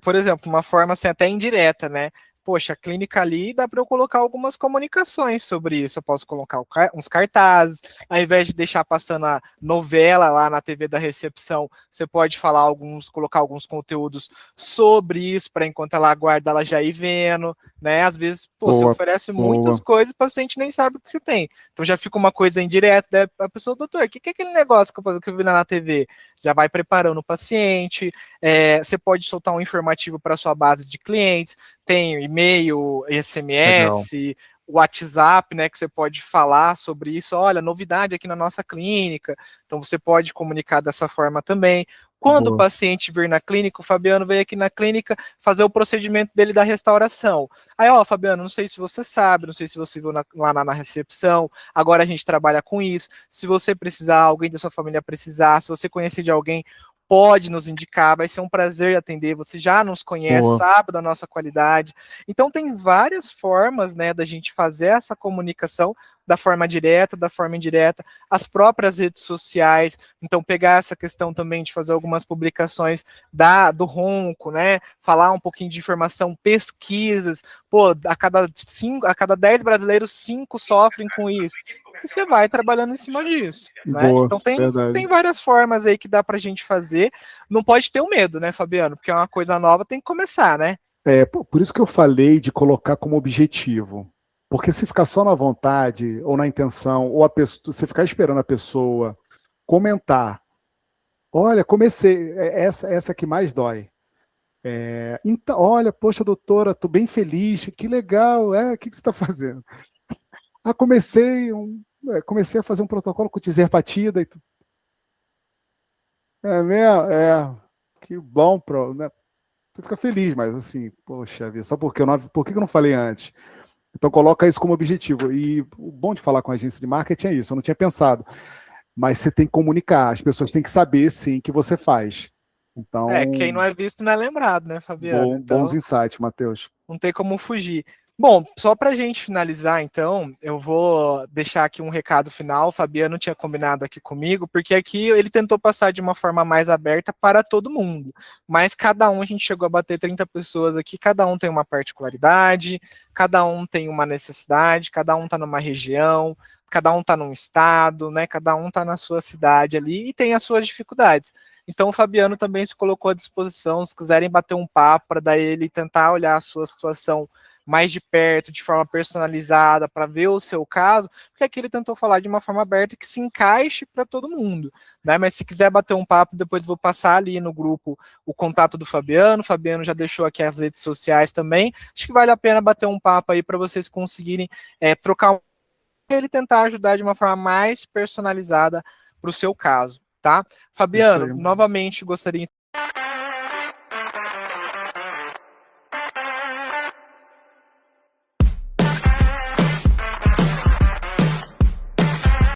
por exemplo, uma forma assim, até indireta, né? Poxa, a clínica ali dá para eu colocar algumas comunicações sobre isso. Eu posso colocar uns cartazes, ao invés de deixar passando a novela lá na TV da recepção, você pode colocar alguns conteúdos sobre isso, para enquanto ela aguarda, ela já ir vendo, né? Às vezes, você oferece muitas coisas, o paciente nem sabe o que você tem. Então já fica uma coisa indireta, né? A pessoa, doutor, o que é aquele negócio que eu vi lá na TV? Já vai preparando o paciente, você pode soltar um informativo para sua base de clientes, tem e-mail, SMS, legal, WhatsApp, né, que você pode falar sobre isso. Olha, novidade aqui na nossa clínica. Então você pode comunicar dessa forma também. Quando o paciente vir na clínica, o Fabiano veio aqui na clínica fazer o procedimento dele da restauração. Aí, ó, Fabiano, não sei se você sabe, não sei se você viu lá na recepção, agora a gente trabalha com isso. Se você precisar, alguém da sua família precisar, se você conhecer de alguém, pode nos indicar, vai ser um prazer atender, você já nos conhece, sabe da nossa qualidade. Então tem várias formas, né, da gente fazer essa comunicação, da forma direta, da forma indireta, as próprias redes sociais, então pegar essa questão também de fazer algumas publicações do ronco, né, falar um pouquinho de informação, pesquisas, pô, a cada 10 brasileiros, 5 sofrem com isso. E você vai trabalhando em cima disso, né? Então tem várias formas aí que dá pra gente fazer. Não pode ter o medo, né, Fabiano? Porque é uma coisa nova, tem que começar, né? Por isso que eu falei de colocar como objetivo. Porque se ficar só na vontade, ou na intenção, ou você ficar esperando a pessoa comentar, olha, comecei, essa que mais dói. Então, olha, poxa, doutora, tô bem feliz, que legal, o que você está fazendo? Ah, comecei a fazer um protocolo com Tizerpatida e que bom, né? Você fica feliz, mas assim, poxa vida, só porque por que eu não falei antes? Então coloca isso como objetivo. E o bom de falar com a agência de marketing é isso, eu não tinha pensado. Mas você tem que comunicar, as pessoas têm que saber, sim, que você faz. Então, quem não é visto não é lembrado, né, Fabiano? Bons insights, Matheus. Não tem como fugir. Bom, só para a gente finalizar, então, eu vou deixar aqui um recado final. O Fabiano tinha combinado aqui comigo, porque aqui ele tentou passar de uma forma mais aberta para todo mundo. Mas cada um, a gente chegou a bater 30 pessoas aqui, cada um tem uma particularidade, cada um tem uma necessidade, cada um está numa região, cada um está num estado, né? Cada um está na sua cidade ali e tem as suas dificuldades. Então o Fabiano também se colocou à disposição, se quiserem bater um papo para daí ele tentar olhar a sua situação mais de perto, de forma personalizada, para ver o seu caso, porque aqui ele tentou falar de uma forma aberta que se encaixe para todo mundo, né? Mas se quiser bater um papo, depois vou passar ali no grupo o contato do Fabiano. O Fabiano já deixou aqui as redes sociais também. Acho que vale a pena bater um papo aí para vocês conseguirem trocar ele tentar ajudar de uma forma mais personalizada para o seu caso, tá? Fabiano, novamente gostaria